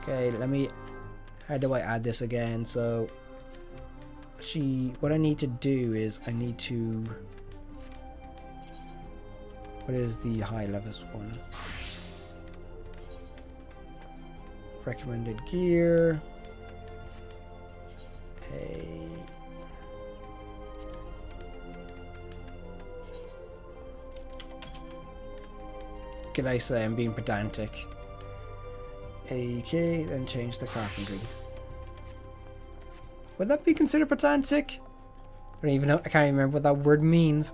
S1: Okay, how do I add this again? So, what I need to do is what is the high levels one? Recommended gear. Can I say I'm being pedantic? Okay, then change the carpentry. Would that be considered pedantic? I don't even know. I can't even remember what that word means.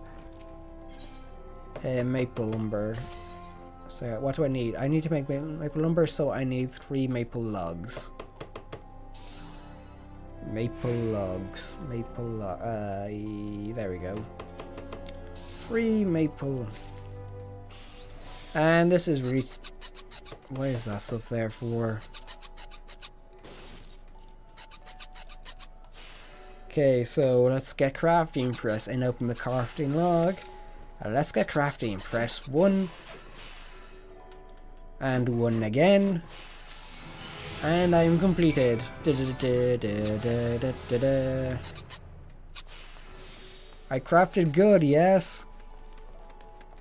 S1: Maple lumber. So what do I need? I need to make maple lumber, so I need 3 maple logs. Maple logs. There we go. 3 maple. And this is really... What is that stuff there for? Okay, so let's get crafting. Press and open the crafting log. Let's get crafting. Press 1. And 1 again. And I'm completed. I crafted good, yes.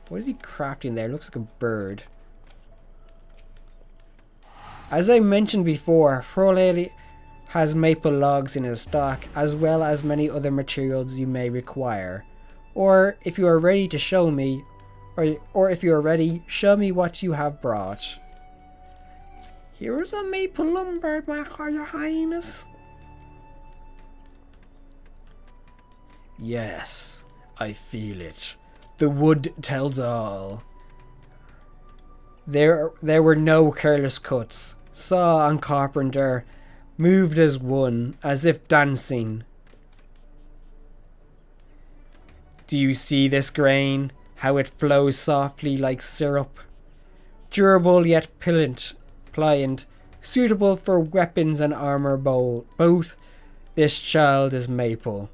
S1: What is he crafting there? Looks like a bird. As I mentioned before, Froley has maple logs in his stock, as well as many other materials you may require. Or if you are ready to show me, or if you are ready, show me what you have brought. Here's a maple lumber, my Royal Highness. Yes, I feel it. The wood tells all. There were no careless cuts. Saw and carpenter moved as one, as if dancing. Do you see this grain? How it flows softly like syrup. Durable yet pliant, suitable for weapons and armor both. This child is maple.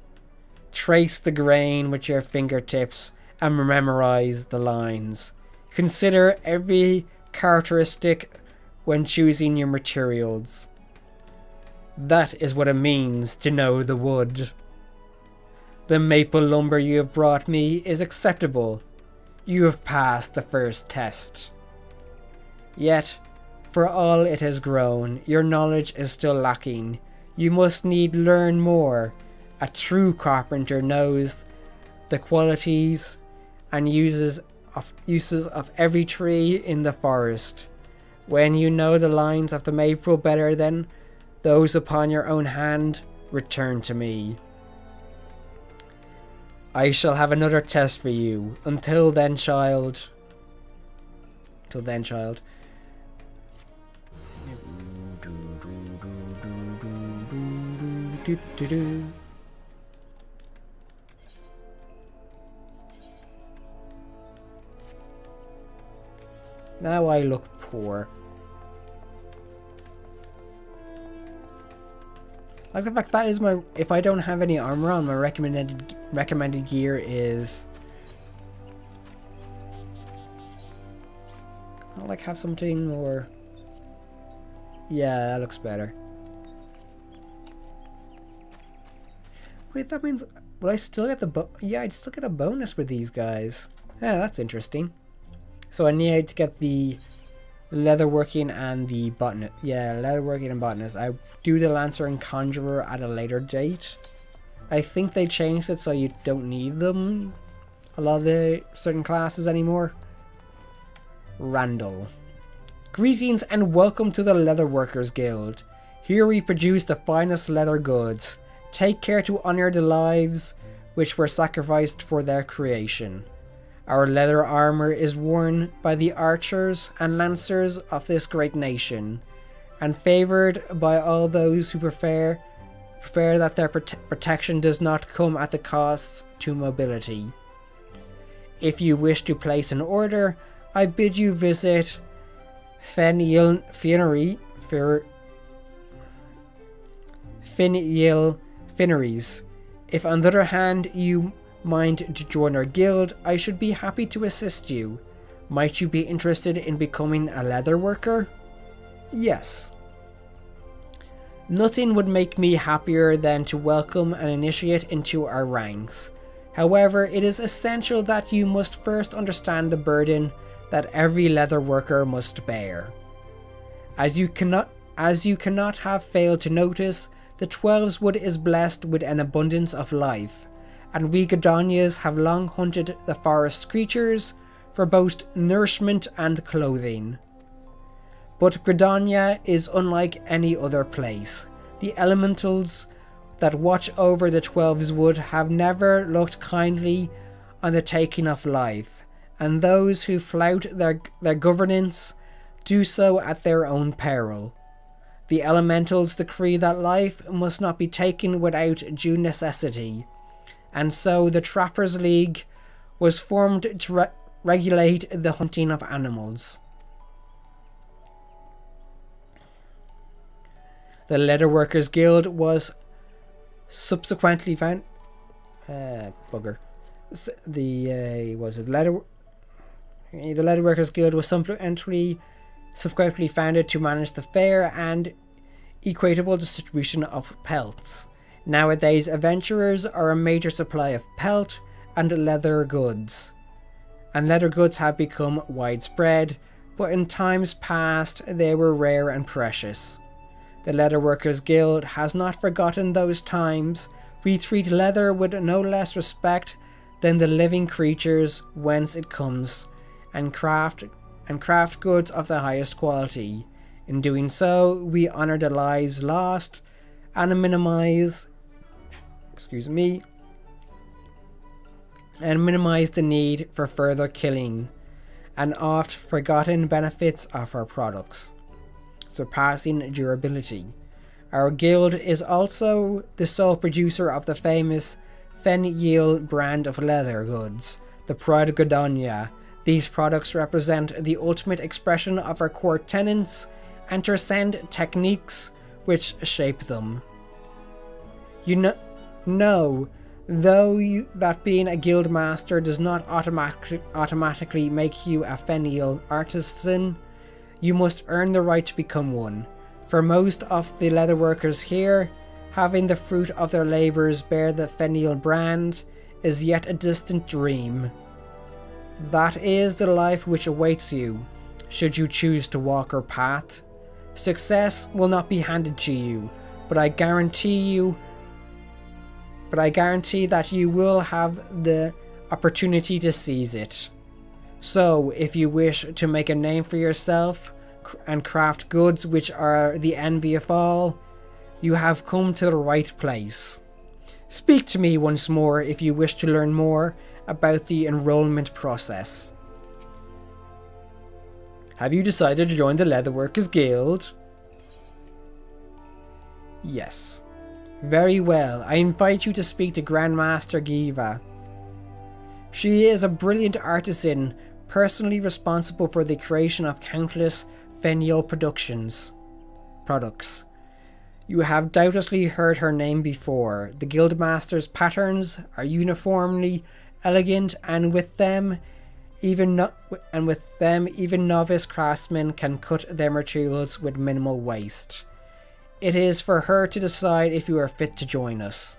S1: Trace the grain with your fingertips and memorize the lines. Consider every characteristic when choosing your materials. That is what it means to know the wood. The maple lumber you have brought me is acceptable. You have passed the first test. Yet, for all it has grown, your knowledge is still lacking. You must need learn more. A true carpenter knows the qualities and uses of every tree in the forest. When you know the lines of the maple better than those upon your own hand, return to me. I shall have another test for you. Until then, child. Now I look poor. Like the fact that is my... If I don't have any armor on, my recommended gear is... I'll like have something more... Yeah, that looks better. Wait, that means... Would I still get the Yeah, I'd still get a bonus with these guys. Yeah, that's interesting. So I need to get the leatherworking and the botanist. Yeah, leatherworking and botanist. I do the lancer and conjurer at a later date. I think they changed it so you don't need them a lot of the certain classes anymore. Randall. Greetings and welcome to the Leatherworkers Guild. Here we produce the finest leather goods. Take care to honor the lives which were sacrificed for their creation. Our leather armor is worn by the archers and lancers of this great nation, and favored by all those who prefer that their protection does not come at the costs to mobility. If you wish to place an order, I bid you visit Finial Finneries. If on the other hand you mind to join our guild, I should be happy to assist you. Might you be interested in becoming a leather worker? Yes. Nothing would make me happier than to welcome an initiate into our ranks. However, it is essential that you must first understand the burden that every leather worker must bear. As you cannot have failed to notice, the Twelves Wood is blessed with an abundance of life, and we Gridanias have long hunted the forest creatures for both nourishment and clothing. But Gridania is unlike any other place. The elementals that watch over the Twelves Wood have never looked kindly on the taking of life, and those who flout their governance do so at their own peril. The elementals decree that life must not be taken without due necessity, and so the Trappers' League was formed to regulate the hunting of animals. The Leatherworkers Guild was subsequently found. Bugger. The Leatherworkers Guild was subsequently founded to manage the fair and equitable distribution of pelts. Nowadays, adventurers are a major supply of pelt and leather goods, and leather goods have become widespread, but in times past they were rare and precious. The Leatherworkers Guild has not forgotten those times. We treat leather with no less respect than the living creatures whence it comes, and craft goods of the highest quality. In doing so, we honour the lives lost and minimise the need for further killing and oft forgotten benefits of our products. Surpassing durability. Our guild is also the sole producer of the famous Fenyiel brand of leather goods, the Pride of Godonia. These products represent the ultimate expression of our core tenets and transcend techniques which shape them. You know, that being a guild master does not automatically make you a Fenyiel artisan. You must earn the right to become one. For most of the leatherworkers here, having the fruit of their labours bear the Fenyiel brand is yet a distant dream. That is the life which awaits you, should you choose to walk our path. Success will not be handed to you, but I guarantee that you will have the opportunity to seize it. So, if you wish to make a name for yourself and craft goods which are the envy of all, you have come to the right place. Speak to me once more if you wish to learn more about the enrollment process. Have you decided to join the Leatherworkers Guild? Yes. Very well, I invite you to speak to Grandmaster Giva. She is a brilliant artisan, personally responsible for the creation of countless Fenyiel products. You have doubtlessly heard her name before. The Guildmaster's patterns are uniformly elegant, and with them even novice craftsmen can cut their materials with minimal waste. It is for her to decide if you are fit to join us.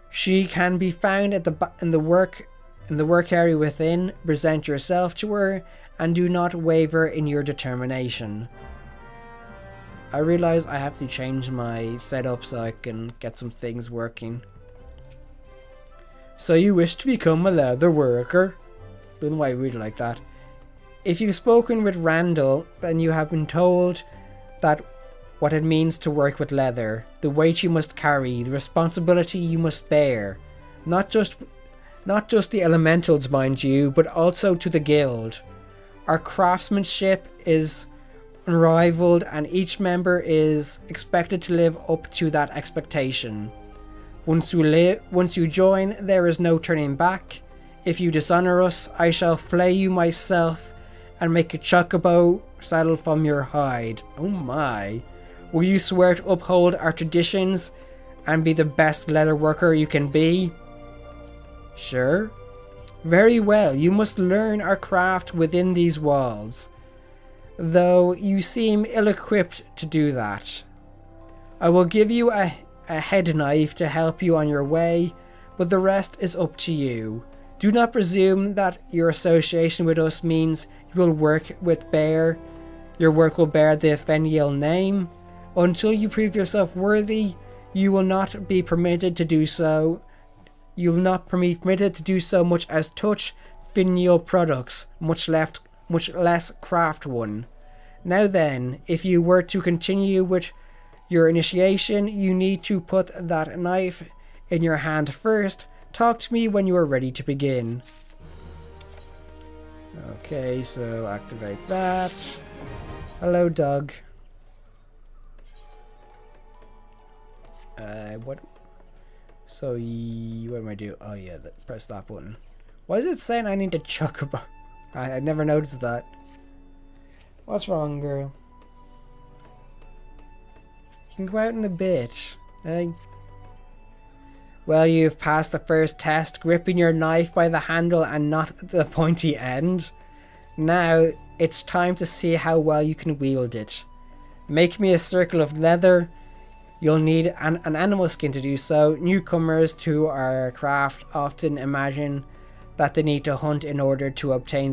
S1: She can be found in the work area within. Present yourself to her and do not waver in your determination. I realise I have to change my setup so I can get some things working. So you wish to become a leather worker? Don't know why I read it like that. If you've spoken with Randall, then you have been told that what it means to work with leather, the weight you must carry, the responsibility you must bear, not just the elementals, mind you, but also to the guild. Our craftsmanship is unrivaled, and each member is expected to live up to that expectation. Once you join, there is no turning back. If you dishonor us, I shall flay you myself and make a chocobo saddle from your hide. Oh my. Will you swear to uphold our traditions and be the best leather worker you can be? Sure. Very well, you must learn our craft within these walls, though you seem ill-equipped to do that. I will give you a head knife to help you on your way, but the rest is up to you. Do not presume that your association with us means your work will bear the Fenyiel name. Until you prove yourself worthy, you will not be permitted to do so. You will not be permitted to do so much as touch Fenyiel products, much less craft one. Now then, if you were to continue with your initiation, you need to put that knife in your hand first. Talk to me when you are ready to begin. Okay, so activate that. Hello, Doug. What? So, what am I do? Oh yeah, press that button. Why is it saying I need to chuck a I never noticed that. What's wrong, girl? You can go out in a bit. Well, you've passed the first test, gripping your knife by the handle and not the pointy end. Now, it's time to see how well you can wield it. Make me a circle of leather. You'll need an animal skin to do so. Newcomers to our craft often imagine that they need to hunt in order to obtain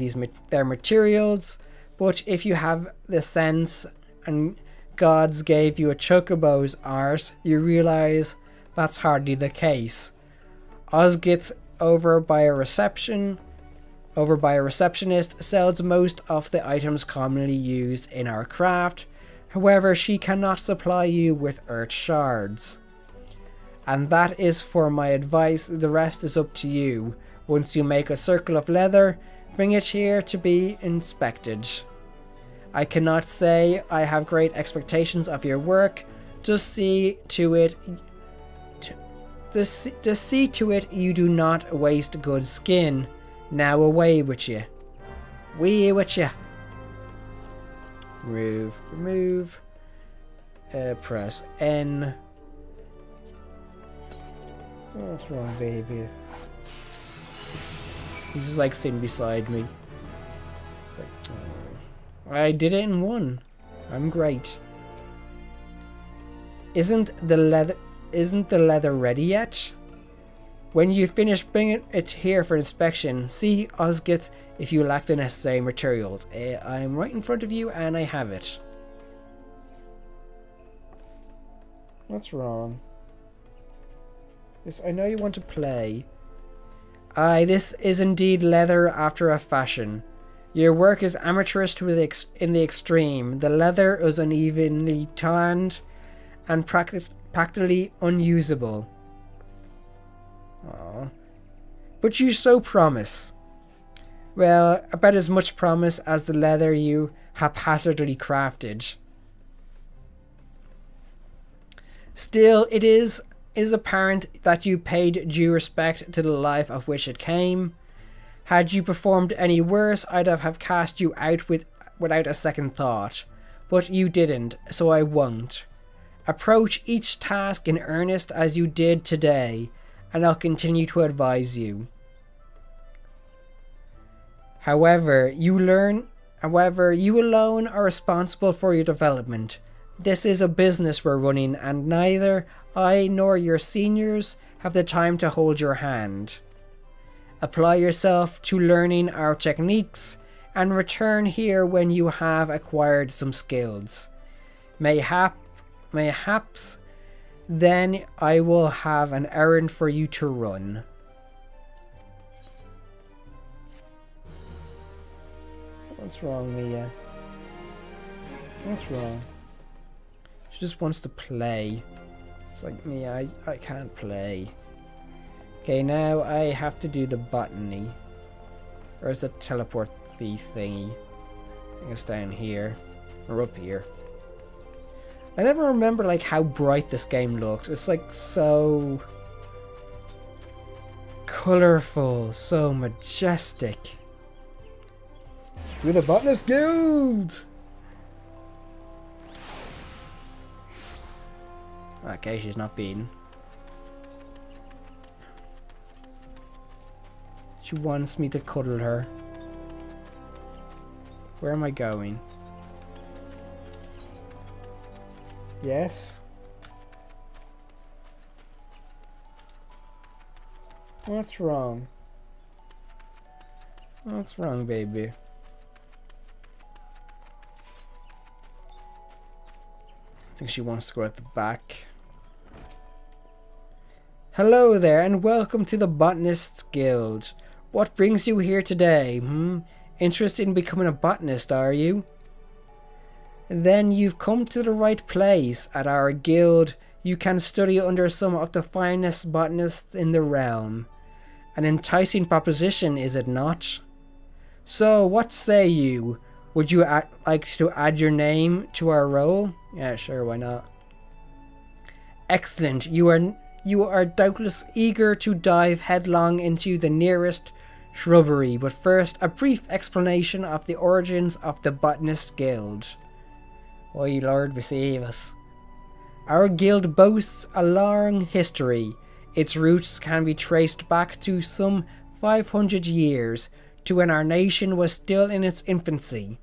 S1: their materials, but if you have the sense and gods gave you a chocobo's arse, you realize that's hardly the case. Osgith, over by a receptionist, sells most of the items commonly used in our craft. However, she cannot supply you with earth shards. And that is for my advice. The rest is up to you. Once you make a circle of leather, bring it here to be inspected. I cannot say I have great expectations of your work. Just see to it you do not waste good skin. Now away with you. Wee with you. Remove. Press N. What's wrong, baby? He's just like sitting beside me. It's like, oh. I did it in one. I'm great. Isn't the leather ready yet? When you finish, bring it here for inspection. See, Osgith, if you lack the necessary materials. I'm right in front of you and I have it. What's wrong? Yes, I know you want to play. Aye, this is indeed leather after a fashion. Your work is amateurish in the extreme. The leather is unevenly tanned and practically unusable. Aww. But you so promise. Well, about as much promise as the leather you haphazardly crafted. Still, it is apparent that you paid due respect to the life of which it came. Had you performed any worse, I'd have cast you out without a second thought. But you didn't, so I won't. Approach each task in earnest as you did today, and I'll continue to advise you. However, you alone are responsible for your development. This is a business we're running, and neither I nor your seniors have the time to hold your hand. Apply yourself to learning our techniques, and return here when you have acquired some skills. Mayhaps then I will have an errand for you to run. What's wrong, Mia? What's wrong? She just wants to play. It's like, Mia, I can't play. Okay, now I have to do the botany. Where's the teleport thingy? I think it's down here. Or up here. I never remember like how bright this game looks. It's like so colorful, so majestic. We're the Botanist Guild! Okay, she's not beaten. She wants me to cuddle her. Where am I going? Yes? What's wrong? What's wrong, baby? I think she wants to go at the back. Hello there, and welcome to the Botanists Guild. What brings you here today? Interested in becoming a botanist, are you? Then you've come to the right place. At our guild, you can study under some of the finest botanists in the realm. An enticing proposition, is it not? So, what say you? Would you like to add your name to our roll? Yeah, sure, why not? Excellent. You are doubtless eager to dive headlong into the nearest shrubbery, but first, a brief explanation of the origins of the Botanist Guild. Why, Lord, receive us. Our guild boasts a long history. Its roots can be traced back to some 500 years, to when our nation was still in its infancy.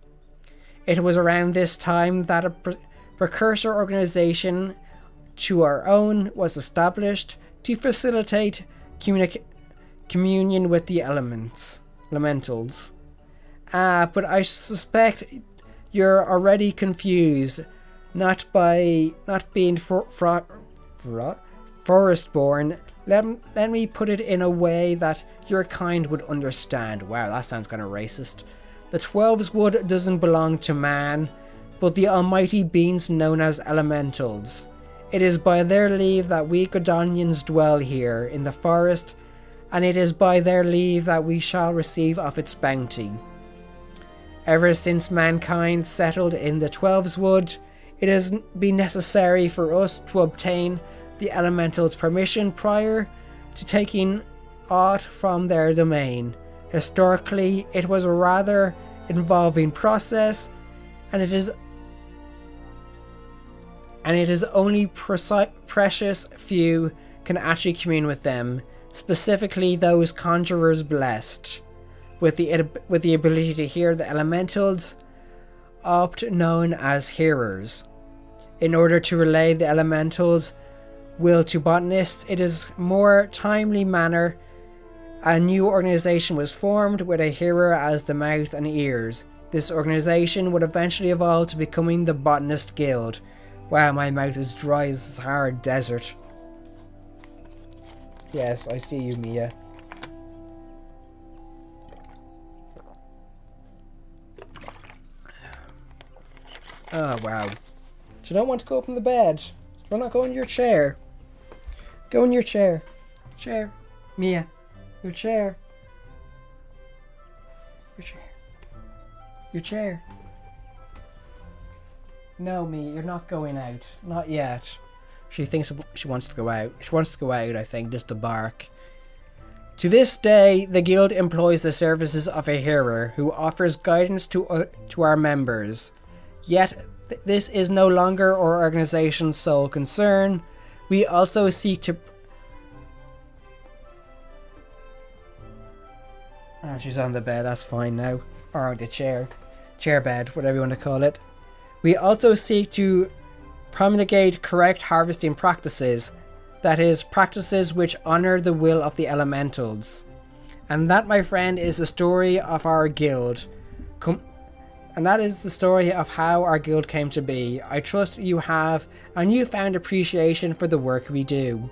S1: It was around this time that a precursor organization to our own was established to facilitate communion with the elementals. But I suspect you're already confused, not being forest-born. Let me put it in a way that your kind would understand. Wow, that sounds kind of racist. The Twelveswood doesn't belong to man, but the almighty beings known as elementals. It is by their leave that we Godonians dwell here in the forest, and it is by their leave that we shall receive of its bounty. Ever since mankind settled in the Twelveswood, it has been necessary for us to obtain the elementals' permission prior to taking aught from their domain. Historically, it was a rather involving process, and it is only precious few can actually commune with them, specifically those conjurers blessed with the ability to hear the elementals, oft known as hearers. In order to relay the elementals' will to botanists, it is more timely manner. A new organization was formed with a hearer as the mouth and ears. This organization would eventually evolve to becoming the Botanist Guild. Wow, my mouth is dry as a hard desert. Yes, I see you, Mia. Oh, wow. Do you not want to go up in the bed? Why not go in your chair? Go in your chair. Chair. Mia. Your chair. Your chair. Your chair. No, Mia, you're not going out. Not yet. She thinks she wants to go out. She wants to go out, I think, just to bark. To this day, the guild employs the services of a hearer who offers guidance to our members. Yet, this is no longer our organization's sole concern. We also seek to... Oh, she's on the bed, that's fine now. Or the chair. Chair bed, whatever you want to call it. We also seek to promulgate correct harvesting practices. That is, practices which honor the will of the elementals. And that, my friend, is the story of our guild. And that is the story of how our guild came to be. I trust you have a newfound appreciation for the work we do.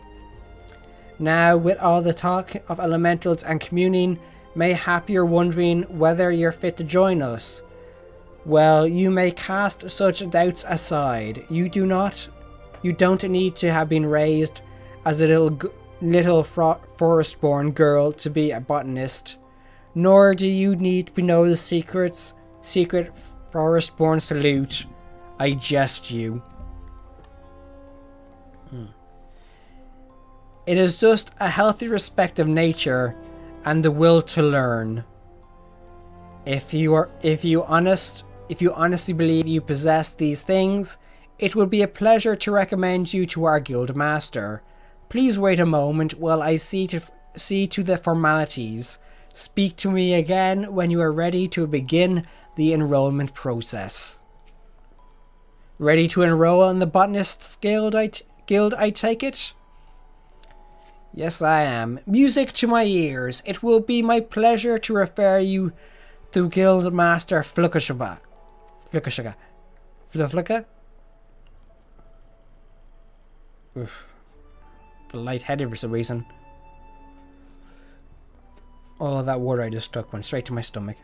S1: Now, with all the talk of elementals and communing, mayhap you're wondering whether you're fit to join us. Well, you may cast such doubts aside. You don't need to have been raised as a little forest-born girl to be a botanist. Nor do you need to know the secret forest-born salute. I jest you. It is just a healthy respect of nature and the will to learn. If you honestly believe you possess these things, it would be a pleasure to recommend you to our guild master. Please wait a moment while I see to the formalities. Speak to me again when you are ready to begin the enrollment process. Ready to enroll in the Botanists Guild, I take it? Yes, I am. Music to my ears. It will be my pleasure to refer you to Guild Master Fluckashaga. Fluflucka? Oof. I feel lightheaded for some reason. All of that water I just took went straight to my stomach.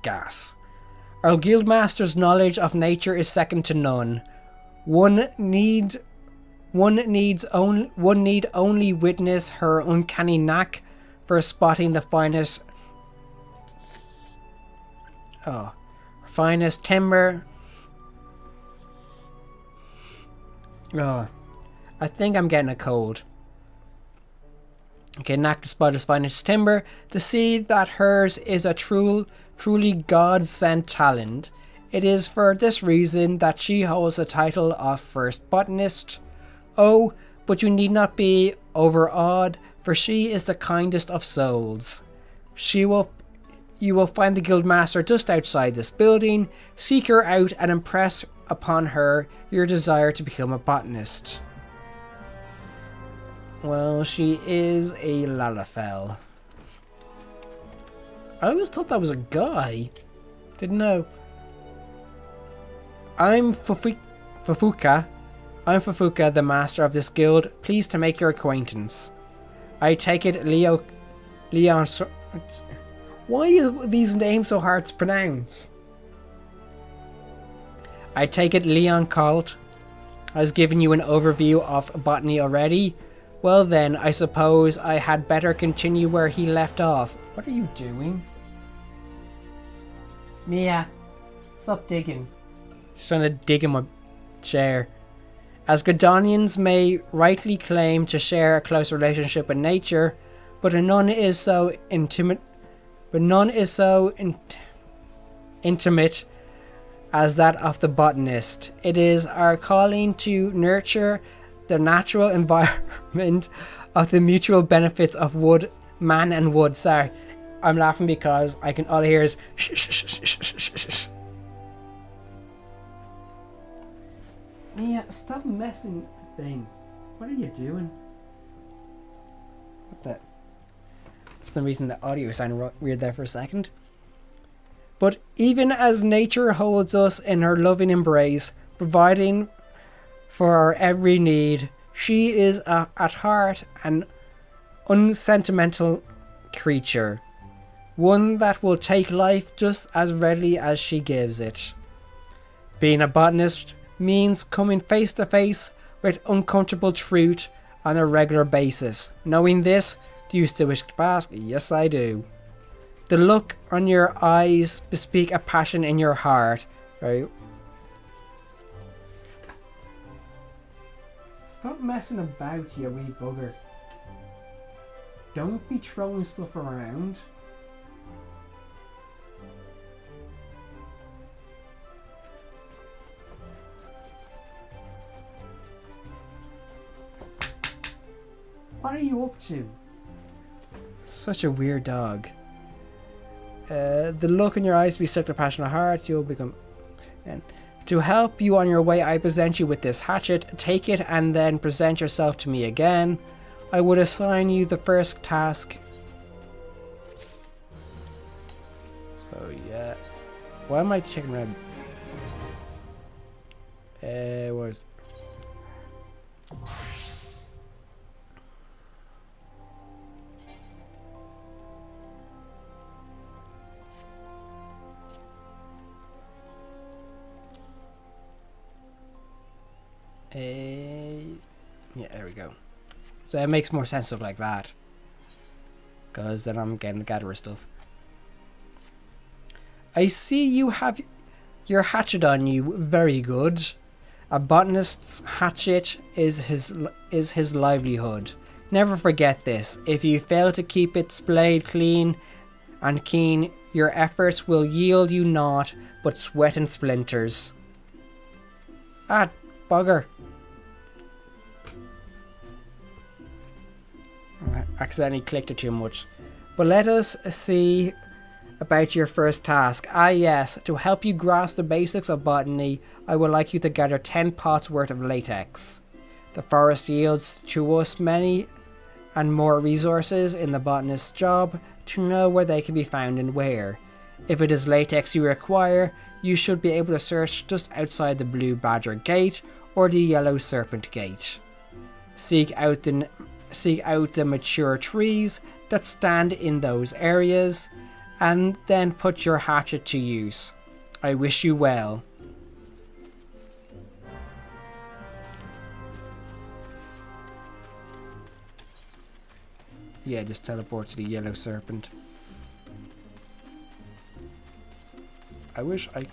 S1: Gas. Our guildmaster's knowledge of nature is second to none. One need only witness her uncanny knack for spotting the finest Oh, finest timber. Oh, I think I'm getting a cold. Okay, Knack despite his finest timber, to see that hers is a truly God-sent talent. It is for this reason that she holds the title of First Botanist. Oh, but you need not be overawed, for she is the kindest of souls. You will find the Guildmaster just outside this building. Seek her out and impress upon her your desire to become a botanist. Well, she is a Lalafell. I always thought that was a guy. Didn't know. I'm Fufuka. I'm Fufuka, the master of this guild. Pleased to make your acquaintance. I take it Leon... Why are these names so hard to pronounce? I take it Leon Colt has given you an overview of botany already. Well then, I suppose I had better continue where he left off. What are you doing? Mia, stop digging. She's trying to dig in my chair. As Godonians may rightly claim to share a close relationship with nature, but none is so intimate as that of the botanist. It is our calling to nurture the natural environment of the mutual benefits of wood, man and wood. Sorry, I'm laughing because all I hear is shh, shh, shh, shh, shh, shh, shh. Mia, stop messing with the thing. What are you doing? What the? For some reason the audio sounded weird there for a second. But even as nature holds us in her loving embrace, providing for our every need, she is at heart an unsentimental creature. One that will take life just as readily as she gives it. Being a botanist means coming face to face with uncomfortable truth on a regular basis. Knowing this, do you still wish to ask? Yes, I do. The look on your eyes bespeak a passion in your heart, right? Stop messing about, you wee bugger. Don't be throwing stuff around. What are you up to? Such a weird dog. The look in your eyes be such a passionate heart, you'll become... And to help you on your way, I present you with this hatchet. Take it and then present yourself to me again. I would assign you the first task. So, yeah. Why am I checking red? Where's... yeah, there we go. So it makes more sense stuff like that, because then I'm getting the gatherer stuff. I see you have your hatchet on you. Very good. A botanist's hatchet is his livelihood. Never forget this. If you fail to keep its blade clean and keen, your efforts will yield you naught but sweat and splinters. Ah, bugger. I accidentally clicked it too much. But let us see about your first task. Ah yes, to help you grasp the basics of botany, I would like you to gather 10 pots worth of latex. The forest yields to us many and more resources in the botanist's job to know where they can be found and where. If it is latex you require, you should be able to search just outside the Blue Badger Gate or the Yellow Serpent Gate. Seek out the mature trees that stand in those areas, and then put your hatchet to use. I wish you well. Yeah, just teleport to the Yellow Serpent. I wish I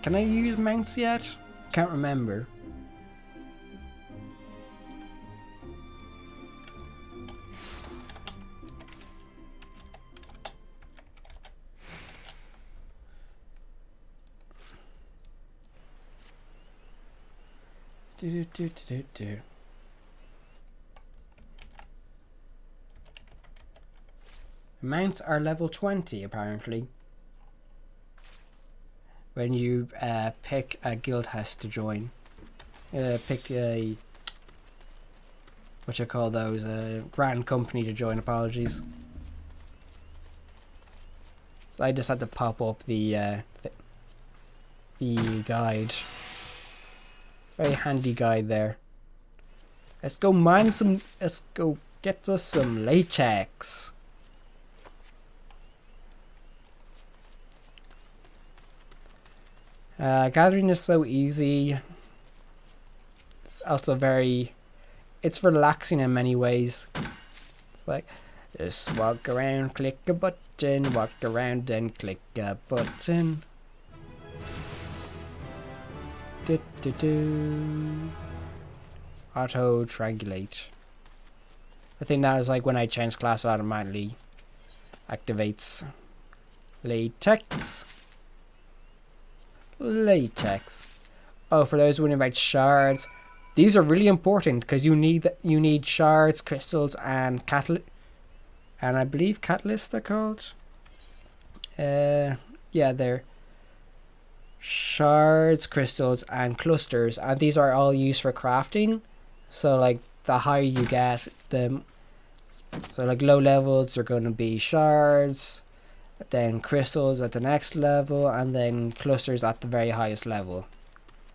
S1: can I use mounts yet? Can't remember. Do. Mounts are level 20 apparently. When you pick a guild house to join. Pick a what you call those, grand company to join, apologies. So I just had to pop up the guide. Very handy guide there. Let's go mine some, let's go get us some latex. Gathering is so easy. It's also it's relaxing in many ways. It's like, just walk around, click a button, walk around and click a button. Auto triangulate. I think that is like when I change class, it automatically activates latex. Oh, for those wondering about shards, these are really important because you need shards, crystals, and I believe catalysts they're called. Yeah, they're shards, crystals, and clusters, and these are all used for crafting. So like the higher you get, so like low levels are going to be shards, then crystals at the next level, and then clusters at the very highest level.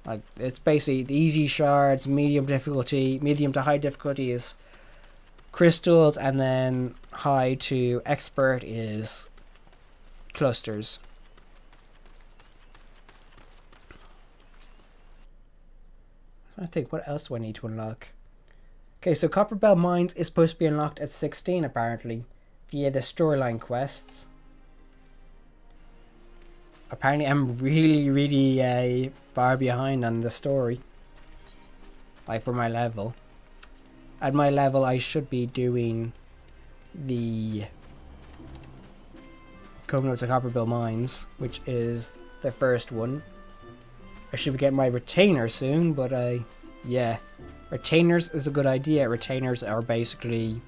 S1: Like it's basically the easy shards, medium to high difficulty is crystals, and then high to expert is clusters. I think, what else do I need to unlock? Okay, so Copperbell Mines is supposed to be unlocked at 16 apparently, via the storyline quests. Apparently I'm really far behind on the story. Like for my level. At my level I should be doing the coming up to Copperbell Mines, which is the first one. I should be getting my retainer soon, but yeah. Retainers is a good idea. Retainers are basically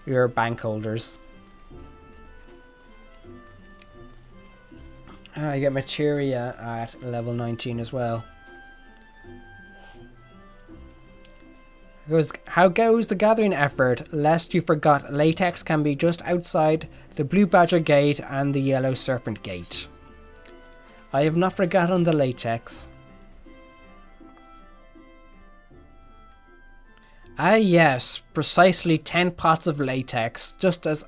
S1: your bank holders. I get materia at level 19 as well. How goes the gathering effort? Lest you forgot, latex can be just outside the Blue Badger Gate and the Yellow Serpent Gate. I have not forgotten the latex. Ah yes, precisely 10 pots of latex, just as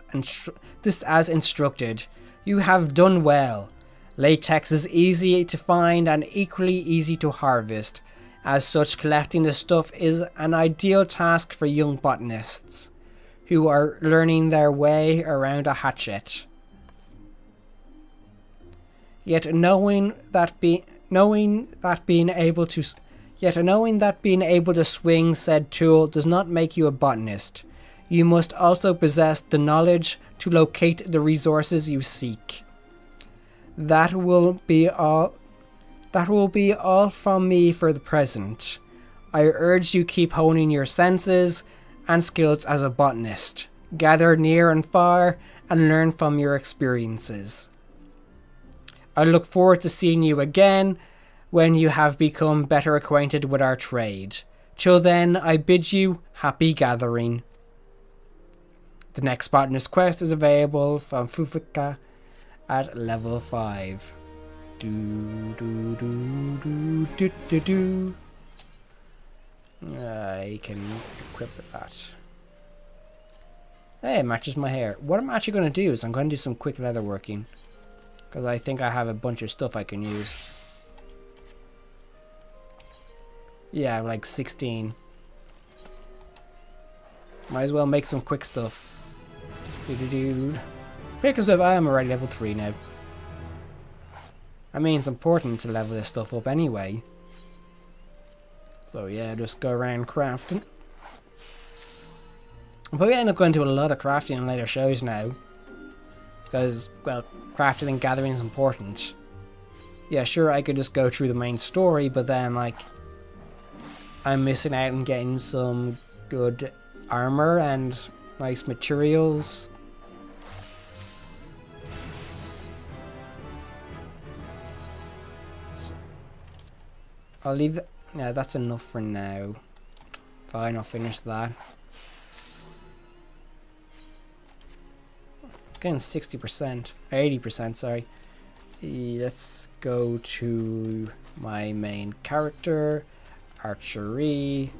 S1: instructed. You have done well. Latex is easy to find and equally easy to harvest. As such, collecting the stuff is an ideal task for young botanists who are learning their way around a hatchet. Yet knowing that being able to swing said tool does not make you a botanist. You must also possess the knowledge to locate the resources you seek. That will be all from me for the present. I urge you keep honing your senses and skills as a botanist. Gather near and far and learn from your experiences. I look forward to seeing you again when you have become better acquainted with our trade. Till then, I bid you happy gathering. The next botanist quest is available from Fufika at level 5. I can equip that. Hey, it matches my hair. What I'm actually going to do is I'm going to do some quick leather working. Because I think I have a bunch of stuff I can use. Yeah, like 16. Might as well make some quick stuff. Because if I am already level 3 now. I mean, it's important to level this stuff up anyway. So yeah, just go around crafting. I'll probably end up going to a lot of crafting in later shows now. Because, well, crafting and gathering is important. Yeah, sure, I could just go through the main story, but then, like, I'm missing out on getting some good armor and nice materials. So, I'll leave that. Yeah, that's enough for now. Fine, I'll finish that. It's getting 60%. 80%, sorry. Let's go to my main character. Archery.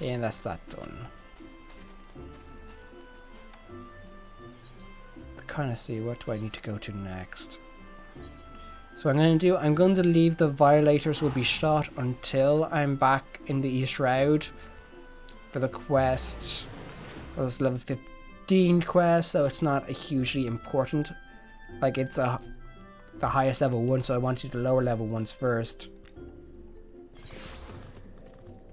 S1: And that's that done. I kind of see, what do I need to go to next? So I'm going to leave the violators will be shot until I'm back in the East Shroud for the quest. Well, it's level 15 quest, so it's not a hugely important. Like, it's the highest level one, so I want you to lower level ones first.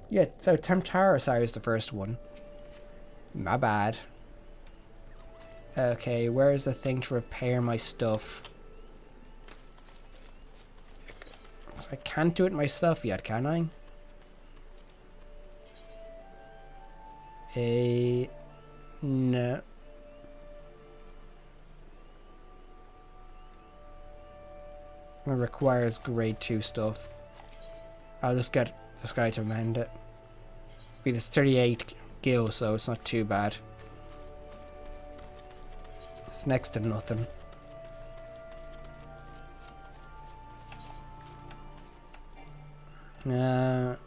S1: Yeah, so Temptaris is the first one. My bad. Okay, where's the thing to repair my stuff? So I can't do it myself yet, can I? No. It requires grade 2 stuff. I'll just get this guy to amend it. It's 38 gil, so it's not too bad. It's next to nothing.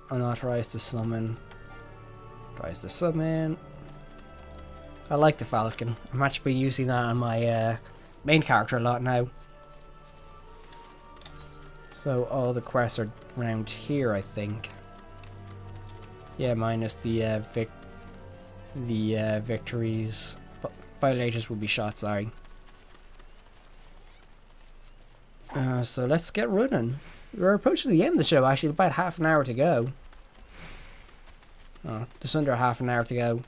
S1: Unauthorized to summon. Authorized to summon. I like the Falcon. I'm actually using that on my main character a lot now. So all the quests are around here, I think. Yeah, minus the victories. Violators will be shot, sorry. So let's get running. We're approaching the end of the show, actually. About half an hour to go. Oh, just under half an hour to go.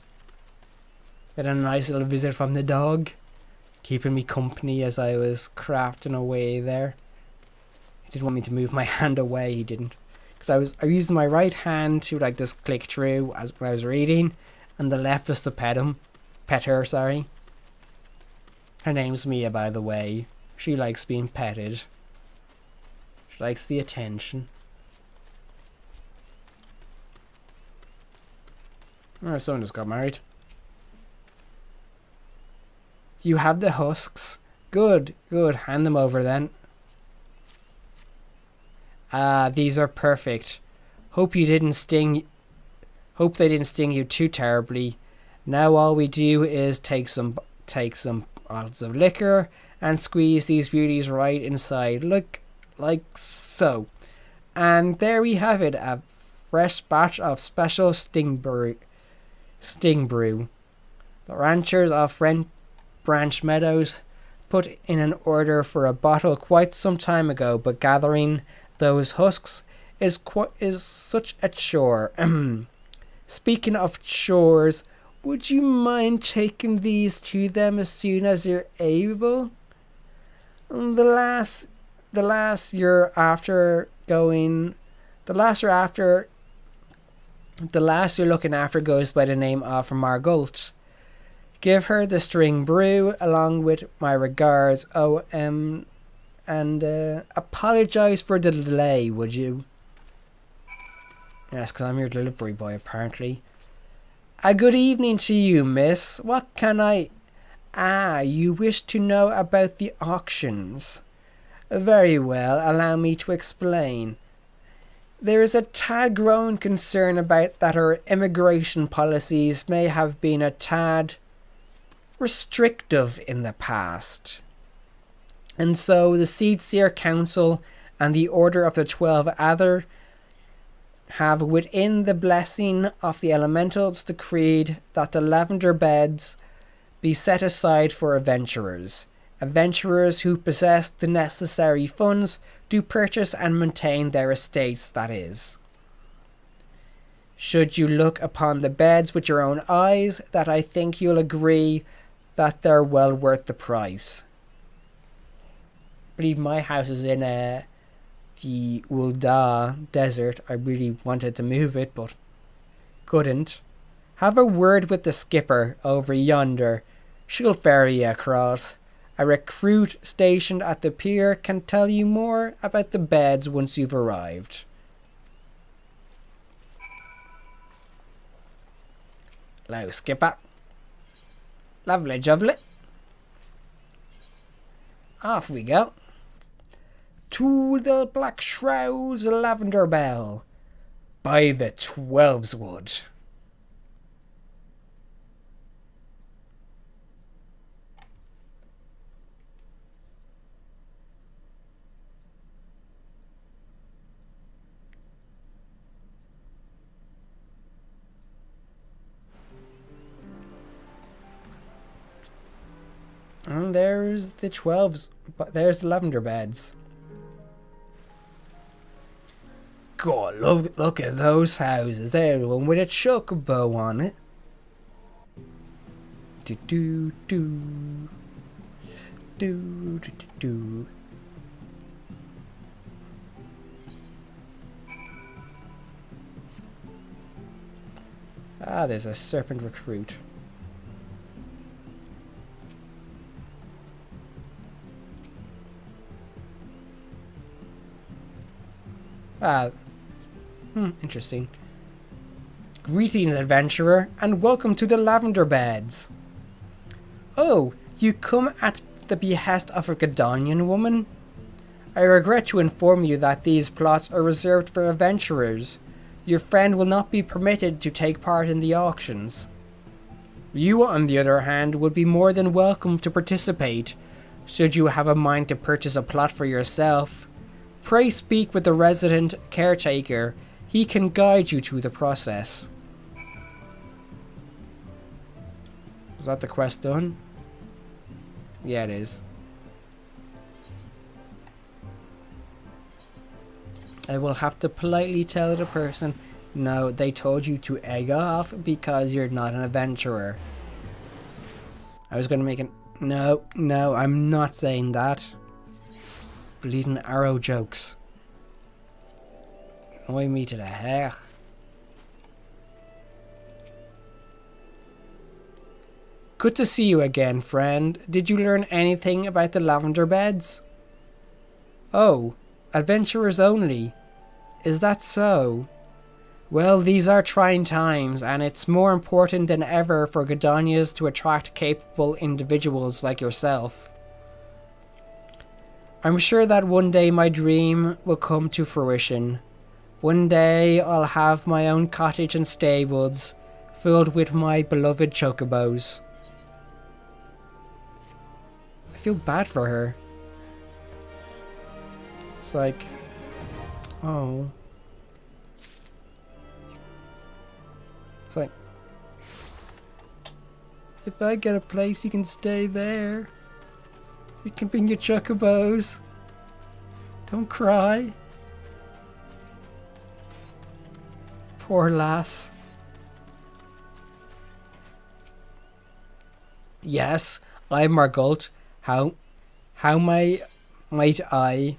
S1: Get a nice little visit from the dog, keeping me company as I was crafting away there. He didn't want me to move my hand away, he didn't. Because I was using my right hand to like just click through as when I was reading, and the left just to pet her, sorry. Her name's Mia, by the way. She likes being petted. She likes the attention. Oh, someone just got married. You have the husks. Good, good. Hand them over then. These are perfect. Hope they didn't sting you too terribly. Now all we do is take some bottles of liquor and squeeze these beauties right inside. Look, like so. And there we have it, a fresh batch of special sting brew. The ranchers of Branch Meadows put in an order for a bottle quite some time ago, but gathering those husks is such a chore. Speaking of chores, would you mind taking these to them as soon as you're able? The last you're looking after goes by the name of Margult. Give her the string brew along with my regards. And apologize for the delay, would you? Yes, because I'm your delivery boy, apparently. A good evening to you, miss. What can I... you wish to know about the auctions. Very well, allow me to explain. There is a tad growing concern about that our immigration policies may have been a tad restrictive in the past. And so the Seedseer Council and the Order of the 12 Other have within the blessing of the elementals decreed that the lavender beds be set aside for adventurers. Adventurers who possess the necessary funds do purchase and maintain their estates, that is. Should you look upon the beds with your own eyes, that I think you'll agree that they're well worth the price. I believe my house is in the Ulda desert. I really wanted to move it, but couldn't. Have a word with the skipper over yonder. She'll ferry you across. A recruit stationed at the pier can tell you more about the beds once you've arrived. Hello, skipper. Lovely jubbly. Off we go. To the Black Shroud's Lavender Bell by the Twelveswood. And there's the 12s, but there's the lavender beds. God, look at those houses. There's one with a chocobo on it. Do do do do do do. Ah, there's a serpent recruit. Interesting. Greetings, adventurer, and welcome to the Lavender Beds. Oh, you come at the behest of a Gadonian woman? I regret to inform you that these plots are reserved for adventurers. Your friend will not be permitted to take part in the auctions. You, on the other hand, would be more than welcome to participate, should you have a mind to purchase a plot for yourself. Pray speak with the resident caretaker. He can guide you through the process. Is that the quest done? Yeah, it is. I will have to politely tell the person, no, they told you to egg off because you're not an adventurer. I was going to make an... No, I'm not saying that. Bleeding arrow jokes. Annoy me to the hair. Good to see you again, friend. Did you learn anything about the lavender beds? Oh, adventurers only. Is that so? Well, these are trying times, and it's more important than ever for Gadonias to attract capable individuals like yourself. I'm sure that one day my dream will come to fruition. One day I'll have my own cottage and stables filled with my beloved chocobos. I feel bad for her. It's like, oh. It's like, if I get a place, you can stay there. You can bring your chocobos. Don't cry. Poor lass. Yes, I'm Margult. How might I?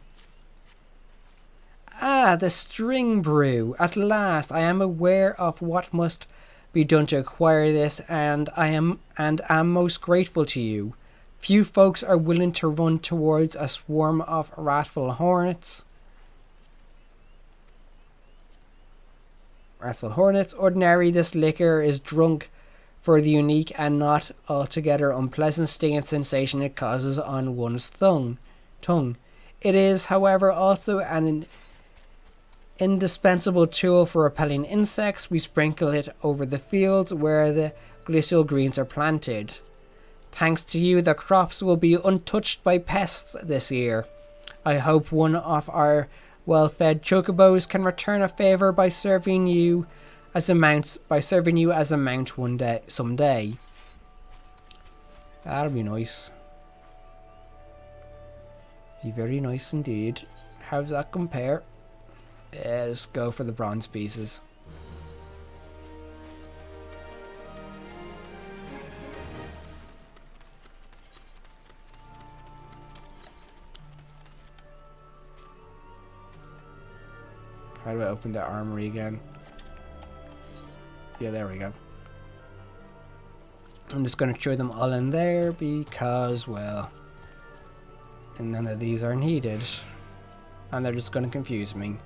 S1: Ah, the string brew. At last, I am aware of what must be done to acquire this, and I am most grateful to you. Few folks are willing to run towards a swarm of wrathful hornets. Ordinarily, this liquor is drunk for the unique and not altogether unpleasant sting and sensation it causes on one's tongue. It is, however, also an indispensable tool for repelling insects. We sprinkle it over the fields where the glacial greens are planted. Thanks to you, the crops will be untouched by pests this year. I hope one of our well-fed chocobos can return a favor by serving you as a mount one day, someday. That'll be nice. Be very nice indeed. How's that compare? Yeah, let's go for the bronze pieces. How do I open the armory again? Yeah, there we go. I'm just going to throw them all in there because, well, none of these are needed. And they're just going to confuse me.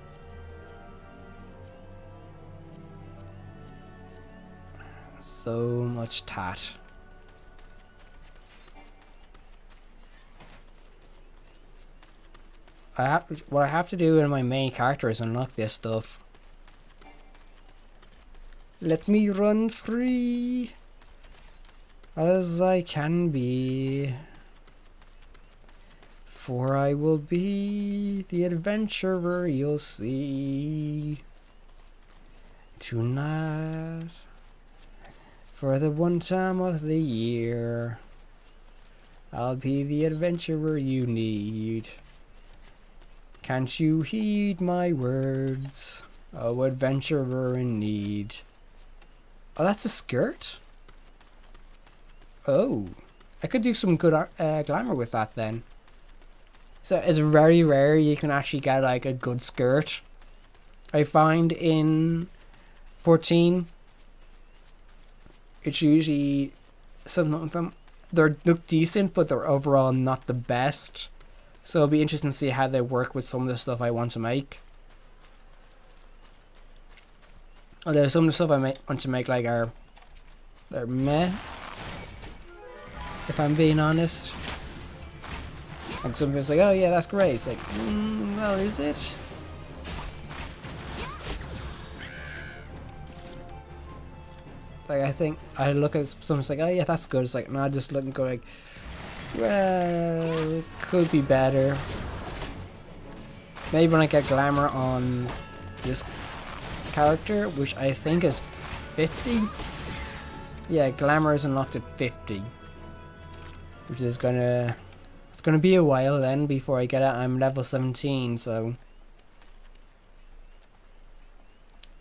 S1: So much tat. What I have to do in my main character is unlock this stuff. Let me run free as I can be, for I will be the adventurer you'll see tonight. For the one time of the year, I'll be the adventurer you need. Can't you heed my words, oh adventurer in need? Oh, that's a skirt? Oh, I could do some good glamour with that then. So it's very rare you can actually get like a good skirt. I find in 14, it's usually some of them, they look decent, but they're overall not the best. So it'll be interesting to see how they work with some of the stuff I want to make. Although some of the stuff I want to make like they're meh, if I'm being honest. And some people's like, oh yeah, that's great. It's like, well, is it? Like, I think I look at someone's like, oh yeah, that's good. It's like, no, I just look and go like, well, it could be better. Maybe when I get glamour on this character, which I think is 50. Yeah, glamour is unlocked at 50, which is it's gonna be a while then before I get it. I'm level 17, so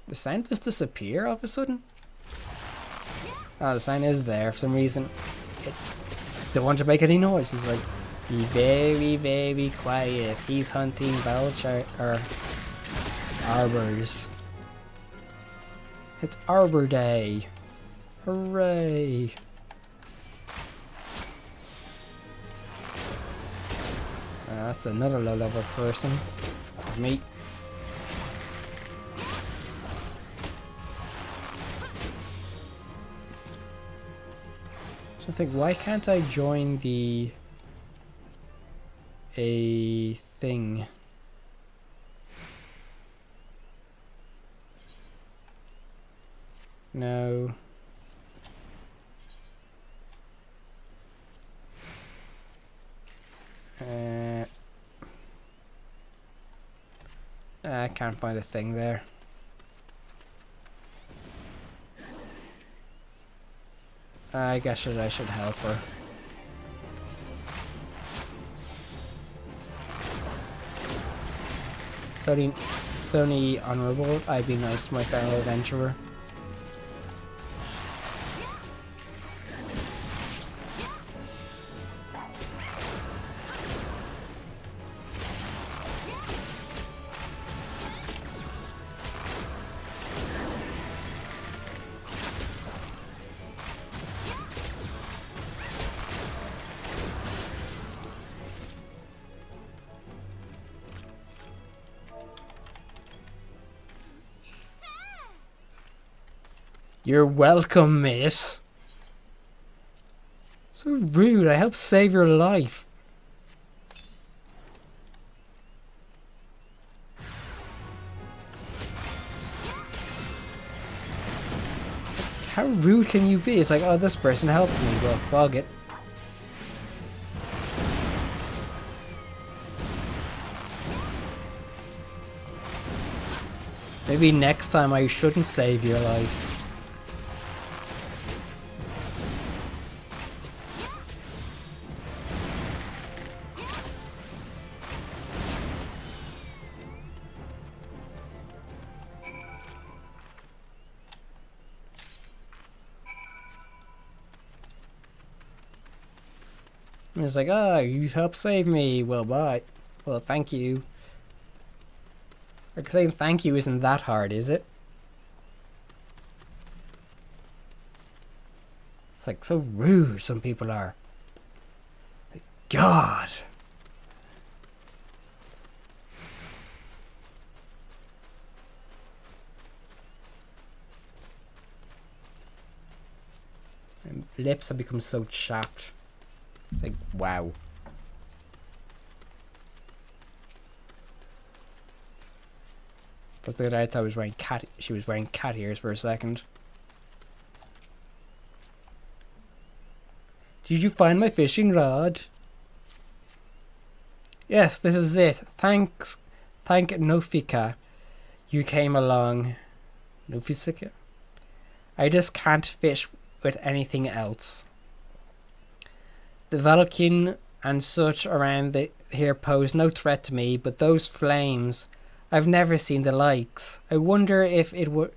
S1: the sign just disappear all of a sudden. Oh, the sign is there for some reason. It don't want to make any noise. It's like, be very, very quiet. He's hunting arbors. It's Arbor Day. Hooray. That's another low level person. Me. So I think, why can't I join a thing? No. I can't find a thing there. I guess I should help her. It's only honorable I'd be nice to my fellow adventurer. You're welcome, miss. So rude, I helped save your life. How rude can you be? It's like, oh, this person helped me. Well, fuck it. Maybe next time I shouldn't save your life. And it's like, oh, you helped save me. Well, bye. Well, thank you. Like, saying thank you isn't that hard, is it? It's like so rude, some people are. Like, God. And lips have become so chapped. It's like, wow. First thing I thought was wearing she was wearing cat ears for a second. Did you find my fishing rod? Yes, this is it. Thanks. Thank Nofika. You came along. Nofisika? I just can't fish with anything else. The Valkyne and such around here pose no threat to me, but those flames, I've never seen the likes. I wonder if it will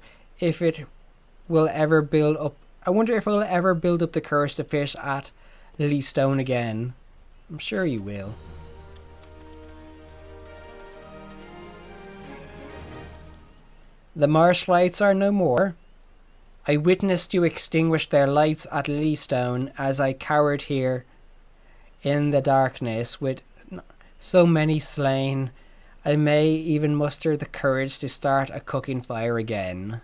S1: ever build up. I wonder if it will ever build up the courage to fish at Lilystone again. I'm sure you will. The marsh lights are no more. I witnessed you extinguish their lights at Lilystone as I cowered here in the darkness with so many slain. I may even muster the courage to start a cooking fire again.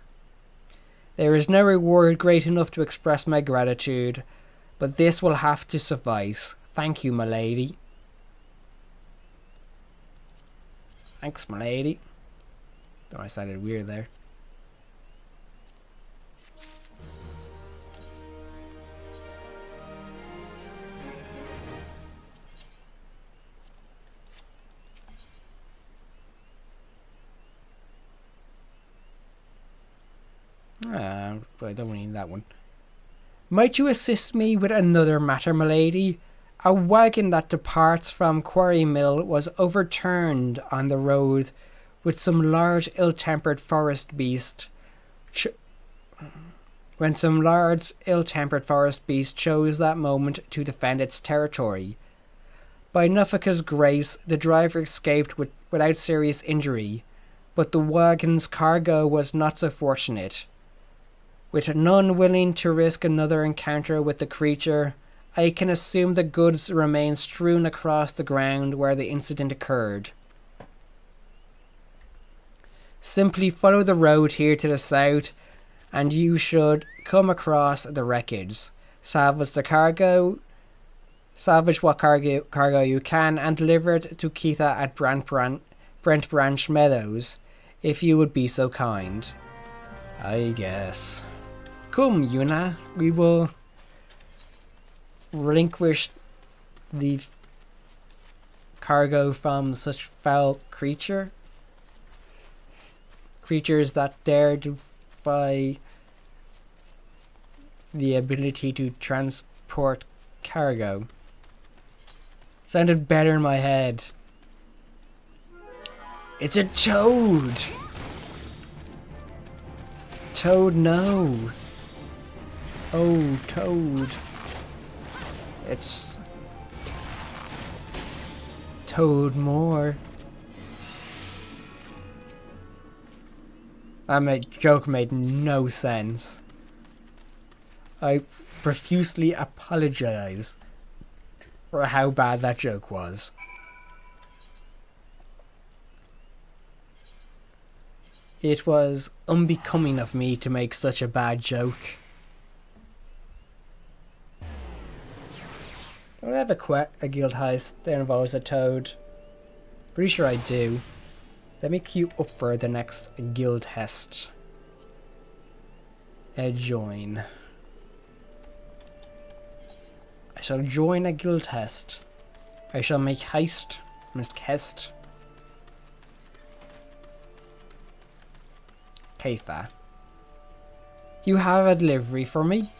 S1: There is no reward great enough to express my gratitude, but this will have to suffice. Thank you, my lady. Thanks, my lady. Though I sounded weird there. But I don't need that one. Might you assist me with another matter, milady? A wagon that departs from Quarry Mill was overturned on the road with some large ill-tempered forest beast. When some large ill-tempered forest beast chose that moment to defend its territory. By Nuffica's grace, the driver escaped without serious injury, but the wagon's cargo was not so fortunate. With none willing to risk another encounter with the creature, I can assume the goods remain strewn across the ground where the incident occurred. Simply follow the road here to the south, and you should come across the wreckage. Salvage what cargo you can, and deliver it to Keitha at Brent Branch Meadows, if you would be so kind. I guess. Come, Yuna, we will relinquish the cargo from such foul creatures that dare defy the ability to transport cargo. It sounded better in my head. It's a toad! Toad, no! Oh, Toad. It's Toad more. That joke made no sense. I profusely apologize for how bad that joke was. It was unbecoming of me to make such a bad joke. Do I have a guild heist that involves a toad? Pretty sure I do. Let me queue up for the next guild heist. Join. I shall join a guild heist. I shall make heist. Must heist. Keitha. You have a delivery for me?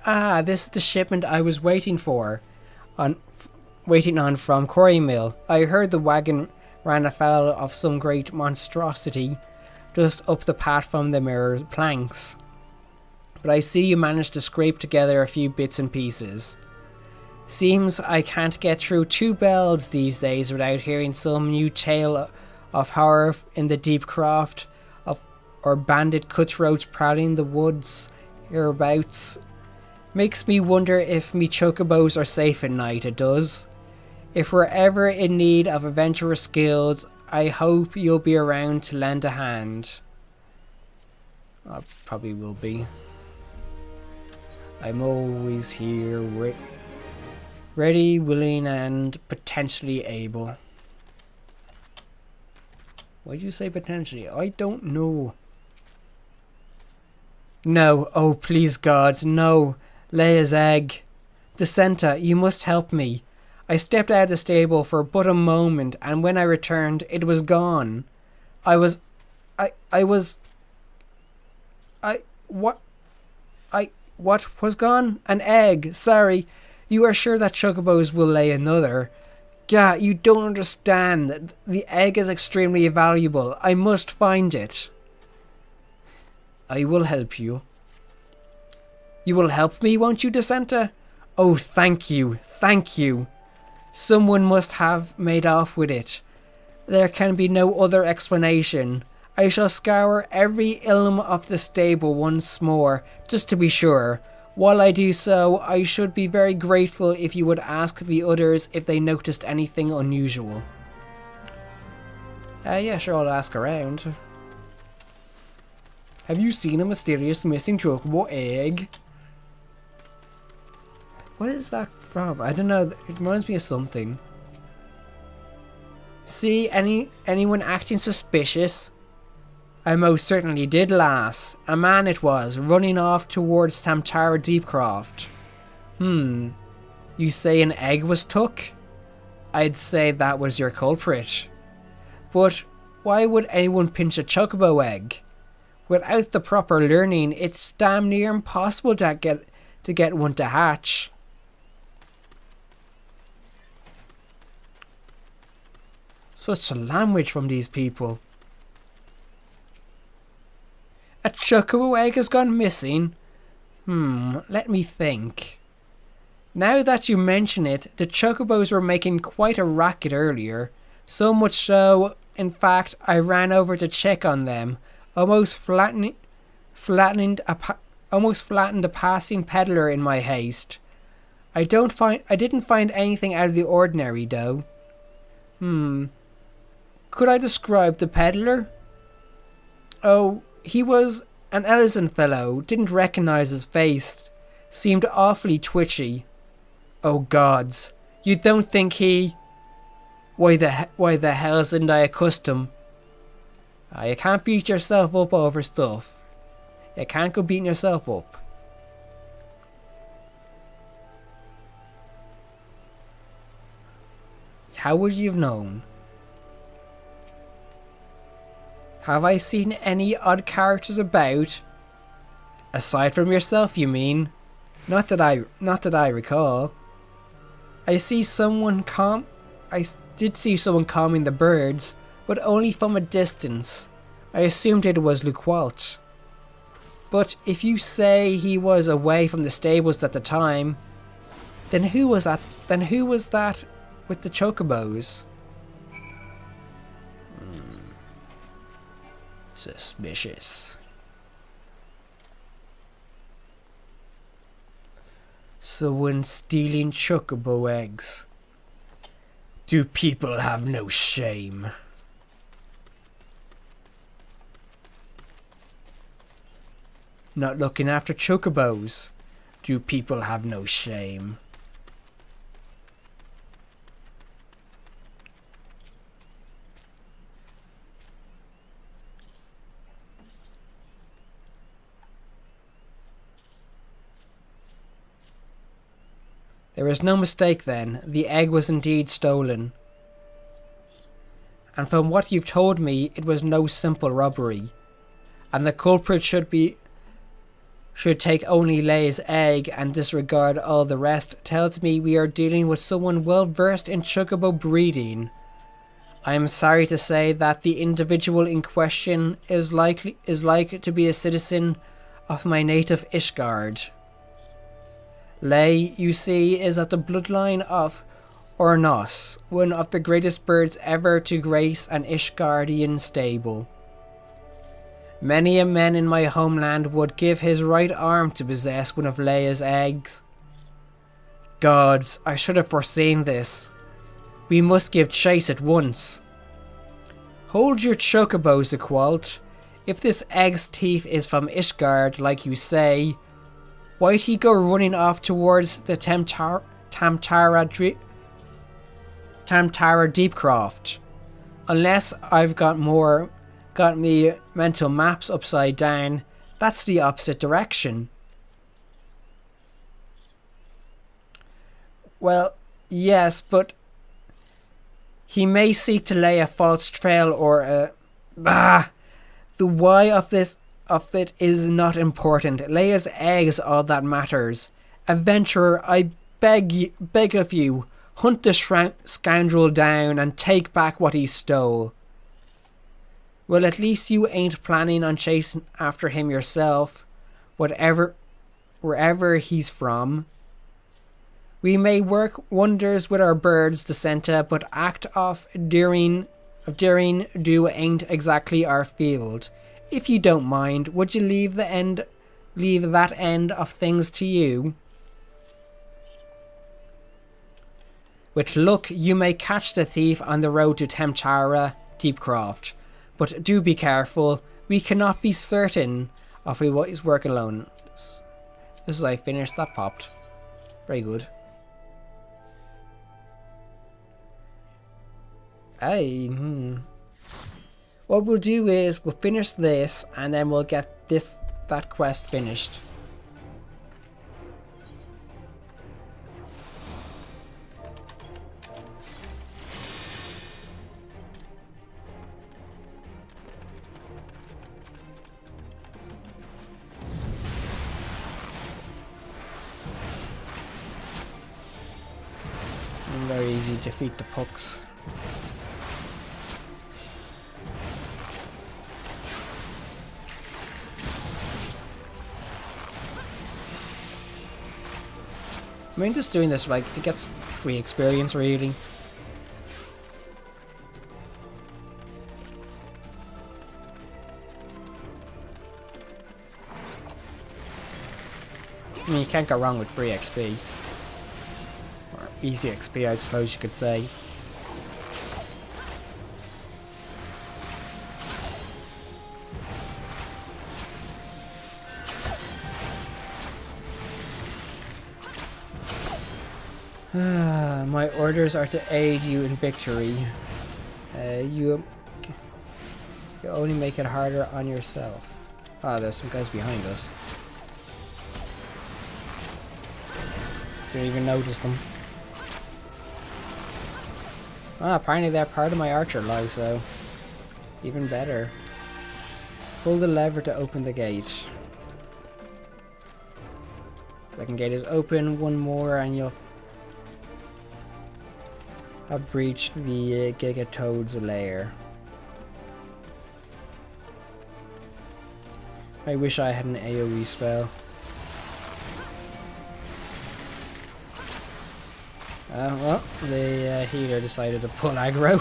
S1: Ah, this is the shipment I was waiting on from Quarry Mill. I heard the wagon ran afoul of some great monstrosity just up the path from the mirror planks. but I see you managed to scrape together a few bits and pieces. Seems I can't get through 2 bells these days without hearing some new tale of horror in the deep craft, or bandit cutthroats prowling the woods hereabouts. Makes me wonder if me chocobos are safe at night, it does. If we're ever in need of adventurous skills, I hope you'll be around to lend a hand. I probably will be. I'm always here, ready, willing, and potentially able. Why'd you say potentially? I don't know. No, oh please God, no. Leia's egg. Dissenta, you must help me. I stepped out of the stable for but a moment, and when I returned, it was gone. What was gone? An egg, sorry. You are sure that chocobos will lay another? Gah, you don't understand. The egg is extremely valuable. I must find it. I will help you. You will help me, won't you, Dissenta? Oh, thank you, thank you. Someone must have made off with it. There can be no other explanation. I shall scour every ilm of the stable once more, just to be sure. While I do so, I should be very grateful if you would ask the others if they noticed anything unusual. Yeah, sure, I'll ask around. Have you seen a mysterious missing chocobo egg? What is that from? I don't know. It reminds me of something. See anyone acting suspicious? I most certainly did, lass. A man it was, running off towards Tamtara Deepcroft. You say an egg was took? I'd say that was your culprit. But why would anyone pinch a chocobo egg? Without the proper learning, it's damn near impossible to get one to hatch. Such a language from these people. A chocobo egg has gone missing? Let me think. Now that you mention it, the chocobos were making quite a racket earlier. So much so, in fact, I ran over to check on them, almost flattened a passing peddler in my haste. I didn't find anything out of the ordinary, though. Could I describe the peddler? Oh, he was an Ellison fellow, didn't recognize his face, seemed awfully twitchy. Oh gods, you don't think he... Why the hell isn't I accustomed? You can't beat yourself up over stuff. You can't go beating yourself up. How would you have known? Have I seen any odd characters about? Aside from yourself, you mean? Not that I recall. I did see someone calming the birds, but only from a distance. I assumed it was Luqualt. But if you say he was away from the stables at the time, then who was that with the chocobos? Suspicious. Someone stealing chocobo eggs. Do people have no shame? Not looking after chocobos. Do people have no shame? There is no mistake then, the egg was indeed stolen. And from what you've told me, it was no simple robbery. And the culprit should take only Leia's egg and disregard all the rest tells me we are dealing with someone well versed in chocobo breeding. I am sorry to say that the individual in question is like to be a citizen of my native Ishgard. Lay, you see, is of the bloodline of Ornos, one of the greatest birds ever to grace an Ishgardian stable. Many a man in my homeland would give his right arm to possess one of Leia's eggs. Gods, I should have foreseen this. We must give chase at once. Hold your chocobos, Qualt. If this egg's thief is from Ishgard, like you say, why'd he go running off towards the Tamtara Deepcroft? Unless I've got me mental maps upside down, that's the opposite direction. Well, yes, but he may seek to lay a false trail or a... The why of it is not important. Leia's egg is all that matters. Adventurer, I beg of you, hunt the scoundrel down and take back what he stole. Well, at least you ain't planning on chasing after him yourself, wherever he's from. We may work wonders with our birds, Decenta, but act of daring do ain't exactly our field. If you don't mind, would you leave that end of things to you? With luck, you may catch the thief on the road to Tamtara Deepcroft, but do be careful. We cannot be certain of his work alone. This is I finished. That popped. Very good. What we'll do is we'll finish this and then we'll get that quest finished. Very easy to defeat the pucks. I mean, just doing this, like, it gets free experience, really. I mean, you can't go wrong with free XP. Or easy XP, I suppose you could say. My orders are to aid you in victory. You only make it harder on yourself. Ah, there's some guys behind us. Didn't even notice them. Ah, apparently they're part of my archer log, so even better. Pull the lever to open the gate. Second gate is open. One more, and you'll have breached the Gigatoad's lair. I wish I had an AoE spell. Well, the healer decided to pull aggro.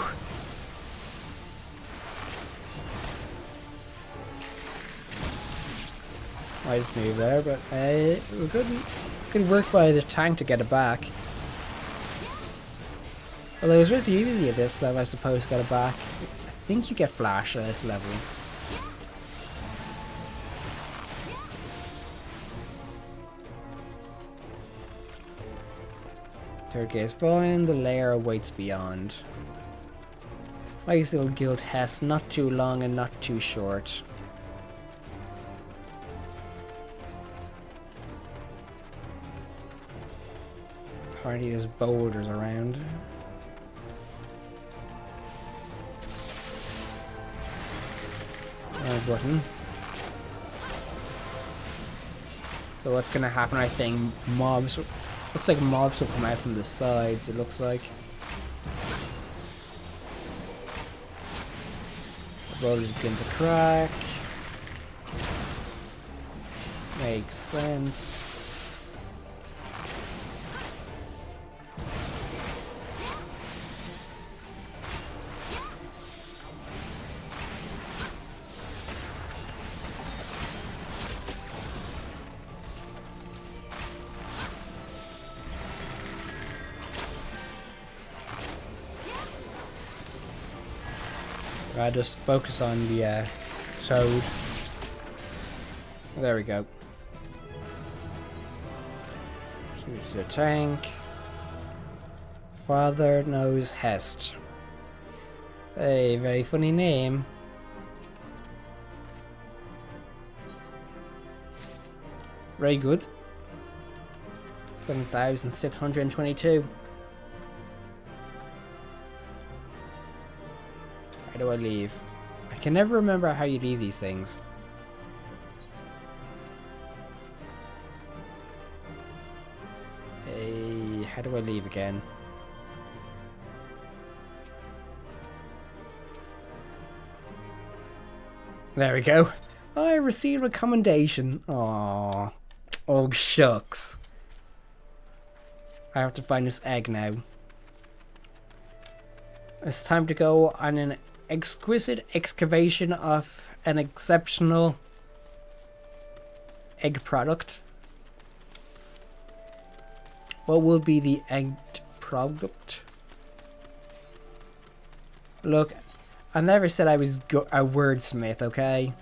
S1: I just moved there, but we couldn't work by the tank to get it back. Although it was really easy at this level, I suppose, to get it back. I think you get flash at this level. Third gate is falling, the lair awaits beyond. Nice little guild test, not too long and not too short. Apparently there's boulders around. Button. So what's gonna happen? I think mobs. Looks like mobs will come out from the sides. It looks like. The boulders begin to crack. Makes sense. I just focus on the toad. There we go. Give it to the tank. Father knows Hest. Hey, very funny name. Very good. 7,622. How do I leave? I can never remember how you leave these things. Hey, how do I leave again? There we go. I received a commendation. Aww. Oh, shucks. I have to find this egg now. It's time to go on an exquisite excavation of an exceptional egg product. What will be the egg product? Look, I never said I was a wordsmith, okay?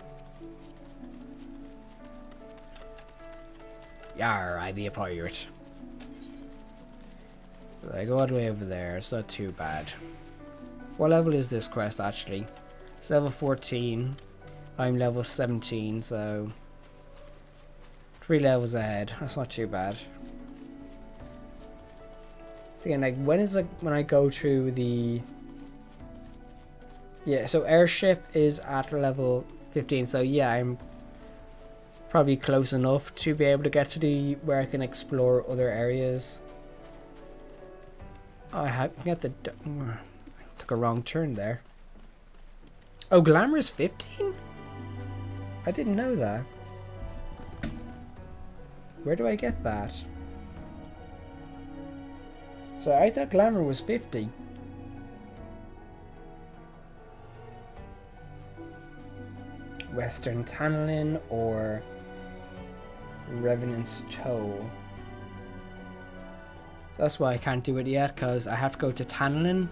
S1: Yar, I be a pirate. I go all the way over there, it's not too bad. What level is this quest actually? It's level 14. I'm level 17, so 3 levels ahead. That's not too bad. So again, like when I go through the so airship is at level 15, so yeah, I'm probably close enough to be able to get to where I can explore other areas. Oh, I can get the took a wrong turn there. Oh, glamour is 15? I didn't know that. Where do I get that? So I thought glamour was 50. Western Tanlin or Revenant's Toe. That's why I can't do it yet, because I have to go to Tanlin.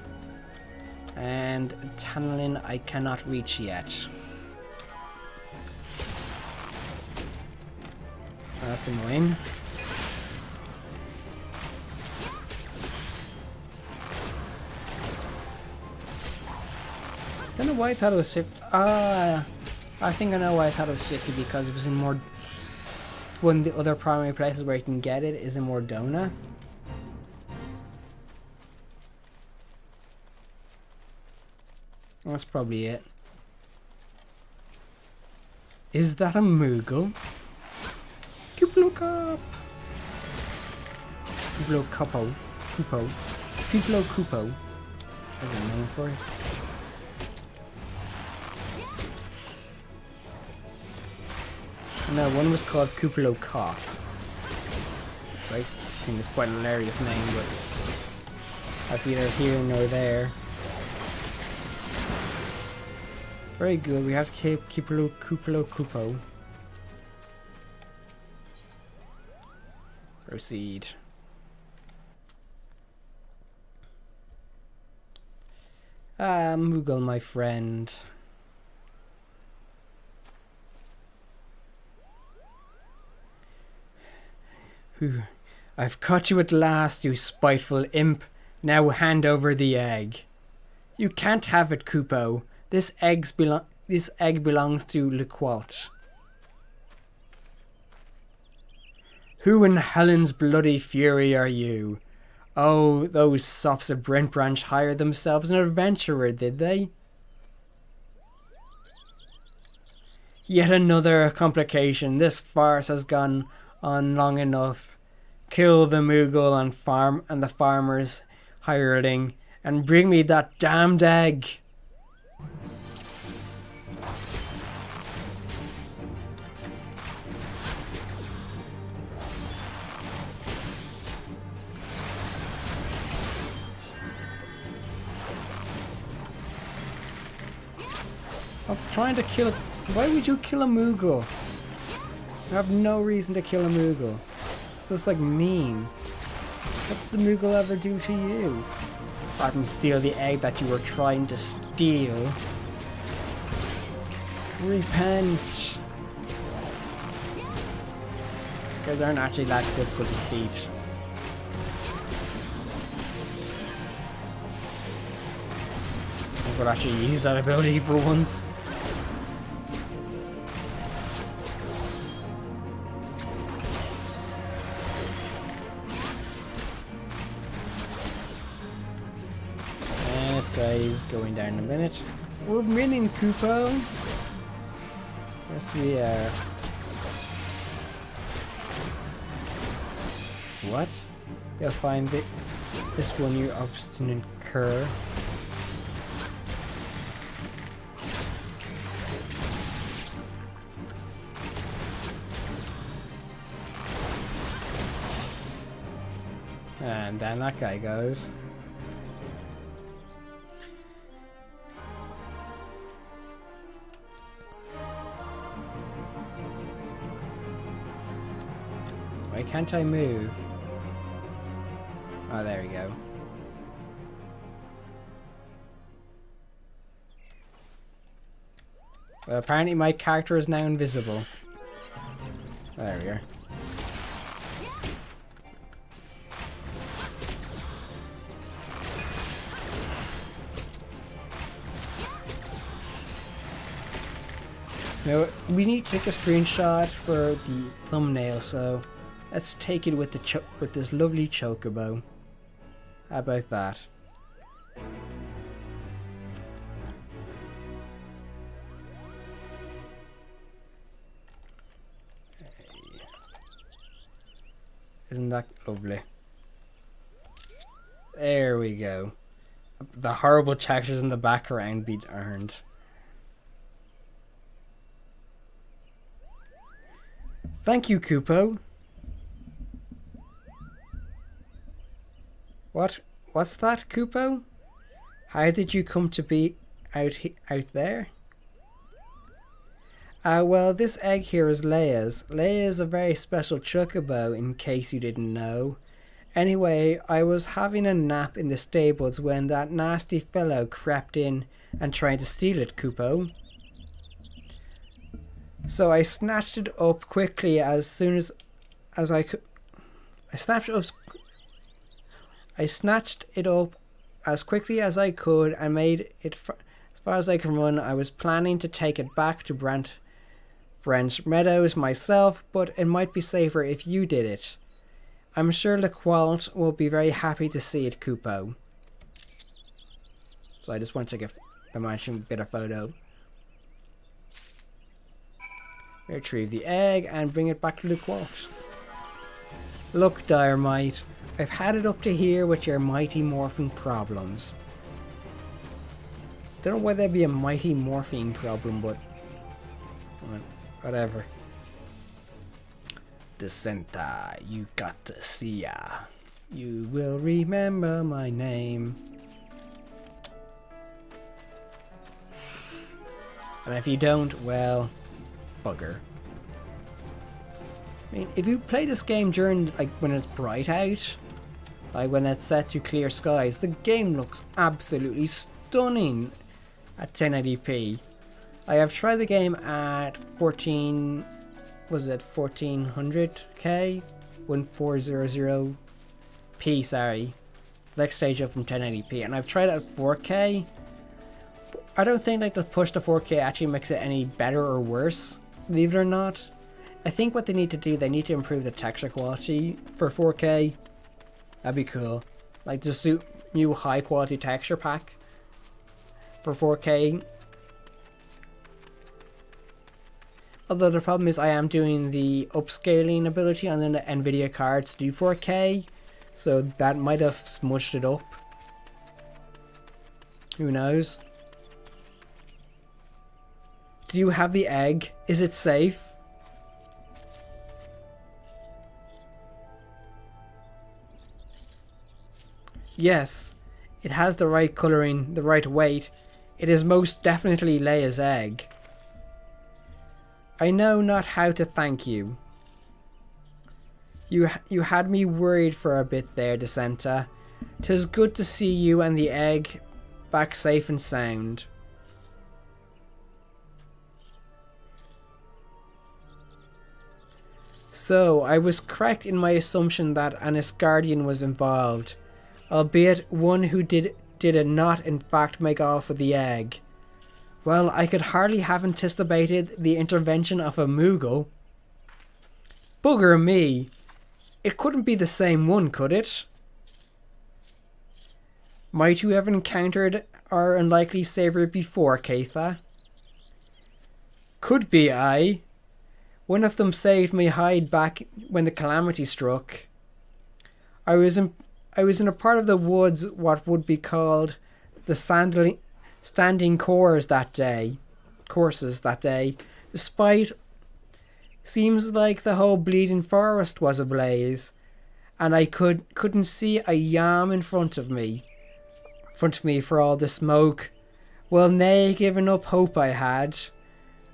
S1: And Tanlin I cannot reach yet. That's annoying. Don't know why I thought it was 50. I think I know why I thought it was 50, because it was in more. One of the other primary places where you can get it is in Mordona. That's probably it. Is that a Moogle? Kuplo Cup! Kuplo Cupo. Kupo. Kuplo Kupo. There's a name for it. No, one was called Kuplo Cop. So I think it's quite an hilarious name, but that's neither here nor there. Very good, we have to keep Kuplo Kupo. Proceed. Moogle, my friend. I've caught you at last, you spiteful imp. Now hand over the egg. You can't have it, Kupo. This egg belongs to Lequot. Who in Helen's bloody fury are you? Oh, those sops of Brent Branch hired themselves an adventurer, did they? Yet another complication. This farce has gone on long enough. Kill the Moogle and the farmer's hireling, and bring me that damned egg. Stop trying to kill it. Why would you kill a Moogle? You have no reason to kill a Moogle. It's just like mean. What did the Moogle ever do to you? Apart from steal the egg that you were trying to steal. Repent! Those aren't actually that difficult to defeat. I could actually use that ability for once. This guy's going down in a minute. We're winning, Kupo! Yes, we are. What? You'll find this one, you obstinate cur. And then that guy goes. Why can't I move? Oh, there we go. Well, apparently my character is now invisible. There we are. Now, we need to take a screenshot for the thumbnail, so let's take it with the with this lovely chocobo. How about that? Isn't that lovely? There we go. The horrible textures in the background be earned. Thank you, Kupo. What's that, Kupo? How did you come to be out there? Well, this egg here is Leia's. Leia is a very special chocobo, in case you didn't know. Anyway, I was having a nap in the stables when that nasty fellow crept in and tried to steal it, Kupo. So I snatched it up quickly as soon as I could. I snatched it up as quickly as I could and made it as far as I can run. I was planning to take it back to Brent Meadows myself, but it might be safer if you did it. I'm sure LeQualt will be very happy to see it, Kupo. So I just want to take a bit of photo. Retrieve the egg and bring it back to LeQualt. Look, Diormite, I've had it up to here with your mighty morphing problems. Don't know why there'd be a mighty morphing problem, but whatever. Dissenta, you got to see ya. You will remember my name. And if you don't, well, bugger. I mean, if you play this game during, like, when it's bright out, like when it's set to clear skies, the game looks absolutely stunning at 1080p. I have tried the game at 1400K? 1400p, sorry. The next stage up from 1080p, and I've tried it at 4K. But I don't think like the push to 4K actually makes it any better or worse, believe it or not. I think what they need to do, they need to improve the texture quality for 4K. That'd be cool. Like just do new high quality texture pack for 4K. Although the problem is I am doing the upscaling ability on the NVIDIA cards to do 4K, so that might have smushed it up. Who knows? Do you have the egg? Is it safe? Yes, it has the right coloring, the right weight. It is most definitely Leia's egg. I know not how to thank you. You had me worried for a bit there, Dissenta. 'Tis good to see you and the egg back safe and sound. So, I was correct in my assumption that an Asgardian was involved, albeit one who did it not in fact make off with the egg. Well, I could hardly have anticipated the intervention of a Moogle. Bugger me! It couldn't be the same one, could it? Might you have encountered our unlikely saviour before, Keitha? Could be, aye. One of them saved my hide back when the calamity struck. I was in a part of the woods what would be called the standing courses that day. Despite seems like the whole bleeding forest was ablaze, and I couldn't see a yam in front of me for all the smoke. Well, nay, given up hope I had.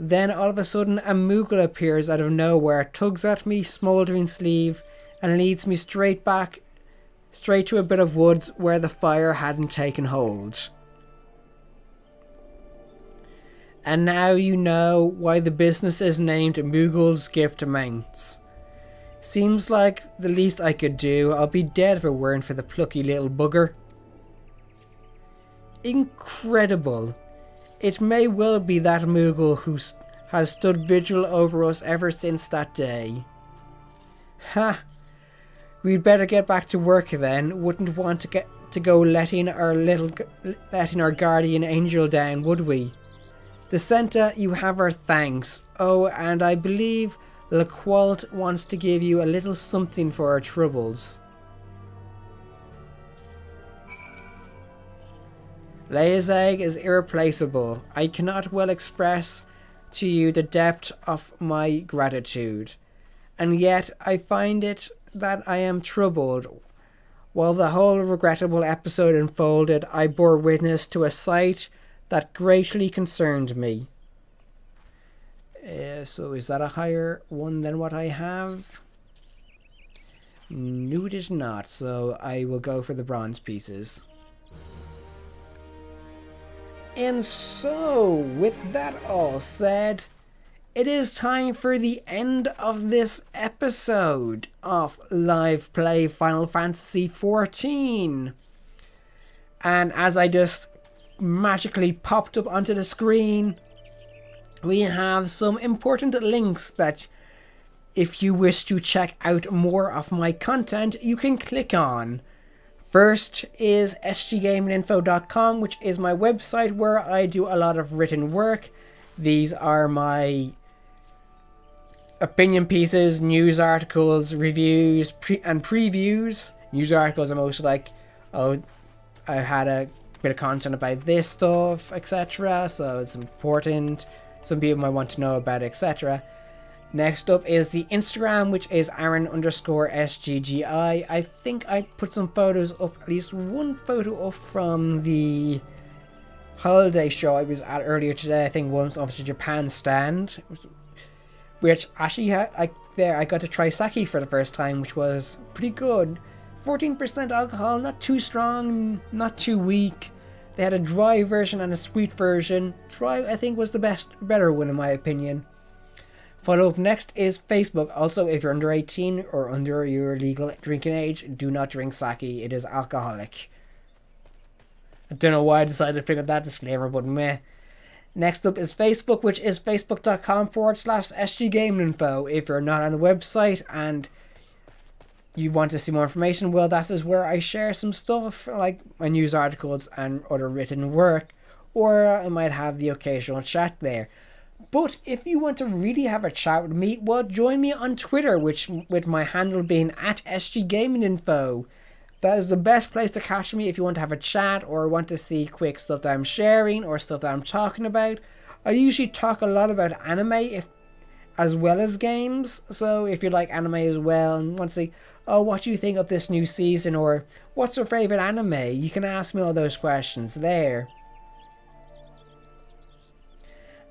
S1: Then all of a sudden a Moogle appears out of nowhere, tugs at me smouldering sleeve, and leads me straight to a bit of woods where the fire hadn't taken hold. And now you know why the business is named Moogle's Gift Amounts. Seems like the least I could do. I'll be dead if it weren't for the plucky little bugger. Incredible. It may well be that Moogle who has stood vigil over us ever since that day. Ha! We'd better get back to work then. Wouldn't want to go letting our guardian angel down, would we? Dissenta, you have our thanks. Oh, and I believe LeQualt wants to give you a little something for our troubles. Leia's egg is irreplaceable. I cannot well express to you the depth of my gratitude. And yet I find it that I am troubled. While the whole regrettable episode unfolded, I bore witness to a sight that greatly concerned me. So is that a higher one than what I have? No, it is not. So I will go for the bronze pieces. And so, with that all said, it is time for the end of this episode of Live Play Final Fantasy XIV. And as I just magically popped up onto the screen, we have some important links that if you wish to check out more of my content, you can click on. First is sggaminginfo.com, which is my website where I do a lot of written work. These are my opinion pieces, news articles, reviews, and previews. News articles are mostly like, oh, I had a bit of content about this stuff, etc. So it's important. Some people might want to know about it, etc. Next up is the Instagram, which is Aaron_SGGI. I think I put some photos up, at least one photo up from the holiday show I was at earlier today. I think one of the Japan stand, which actually I got to try sake for the first time, which was pretty good. 14% alcohol, not too strong, not too weak. They had a dry version and a sweet version. Dry, I think, was the better one in my opinion. Follow up next is Facebook. Also, if you're under 18 or under your legal drinking age, do not drink sake. It is alcoholic. I don't know why I decided to pick up that disclaimer, but meh. Next up is Facebook, which is facebook.com/sggaminginfo. If you're not on the website and you want to see more information, well, that is where I share some stuff, like my news articles and other written work, or I might have the occasional chat there. But if you want to really have a chat with me, well, join me on Twitter, which with my handle being @sggaminginfo. That is the best place to catch me if you want to have a chat or want to see quick stuff that I'm sharing or stuff that I'm talking about. I usually talk a lot about anime as well as games, so if you like anime as well and want to say, oh, what do you think of this new season, or what's your favourite anime, you can ask me all those questions there.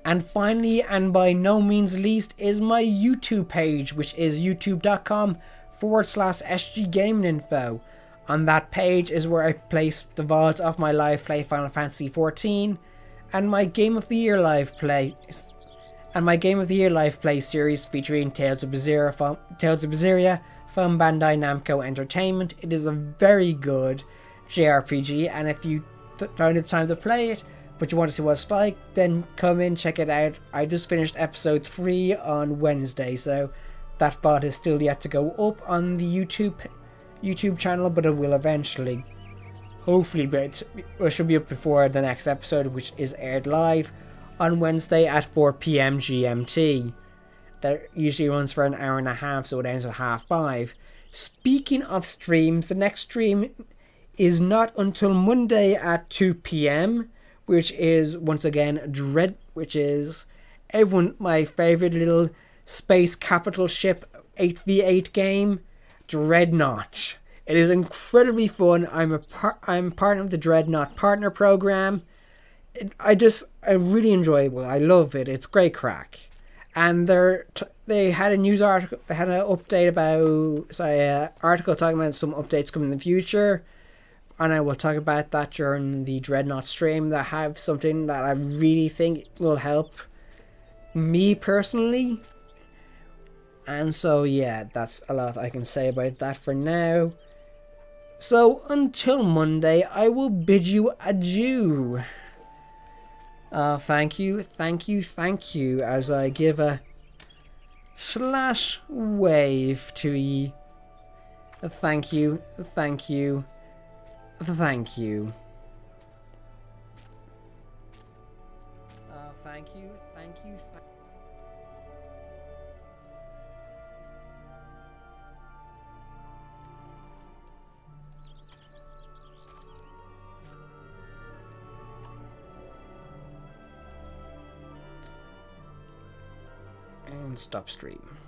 S1: And finally, and by no means least, is my YouTube page, which is youtube.com/SGGamingInfo. On that page is where I place the VODs of my live play Final Fantasy XIV and my Game of the Year live play series featuring Tales of Berseria from Bandai Namco Entertainment. It is a very good JRPG, and if you don't have time to play it but you want to see what it's like, then come in, check it out. I just finished episode 3 on Wednesday, so that VOD is still yet to go up on the YouTube channel, but it will eventually. Hopefully, but it should be up before the next episode, which is aired live on Wednesday at 4 PM GMT. That usually runs for an hour and a half, so it ends at 5:30. Speaking of streams, the next stream is not until Monday at 2 PM, which is once again which is my favorite little space capital ship 8v8 game, Dreadnought. It is incredibly fun. I'm part of the Dreadnought partner program. I really enjoyable. I love it. It's great crack. And they had a news article. They had an update article talking about some updates coming in the future, and I will talk about that during the Dreadnought stream. That have something that I really think will help me personally. And so yeah, that's a lot I can say about that for now. So until Monday, I will bid you adieu. Thank you, as I give a slash wave to ye. Thank you. Thank you. And stop stream.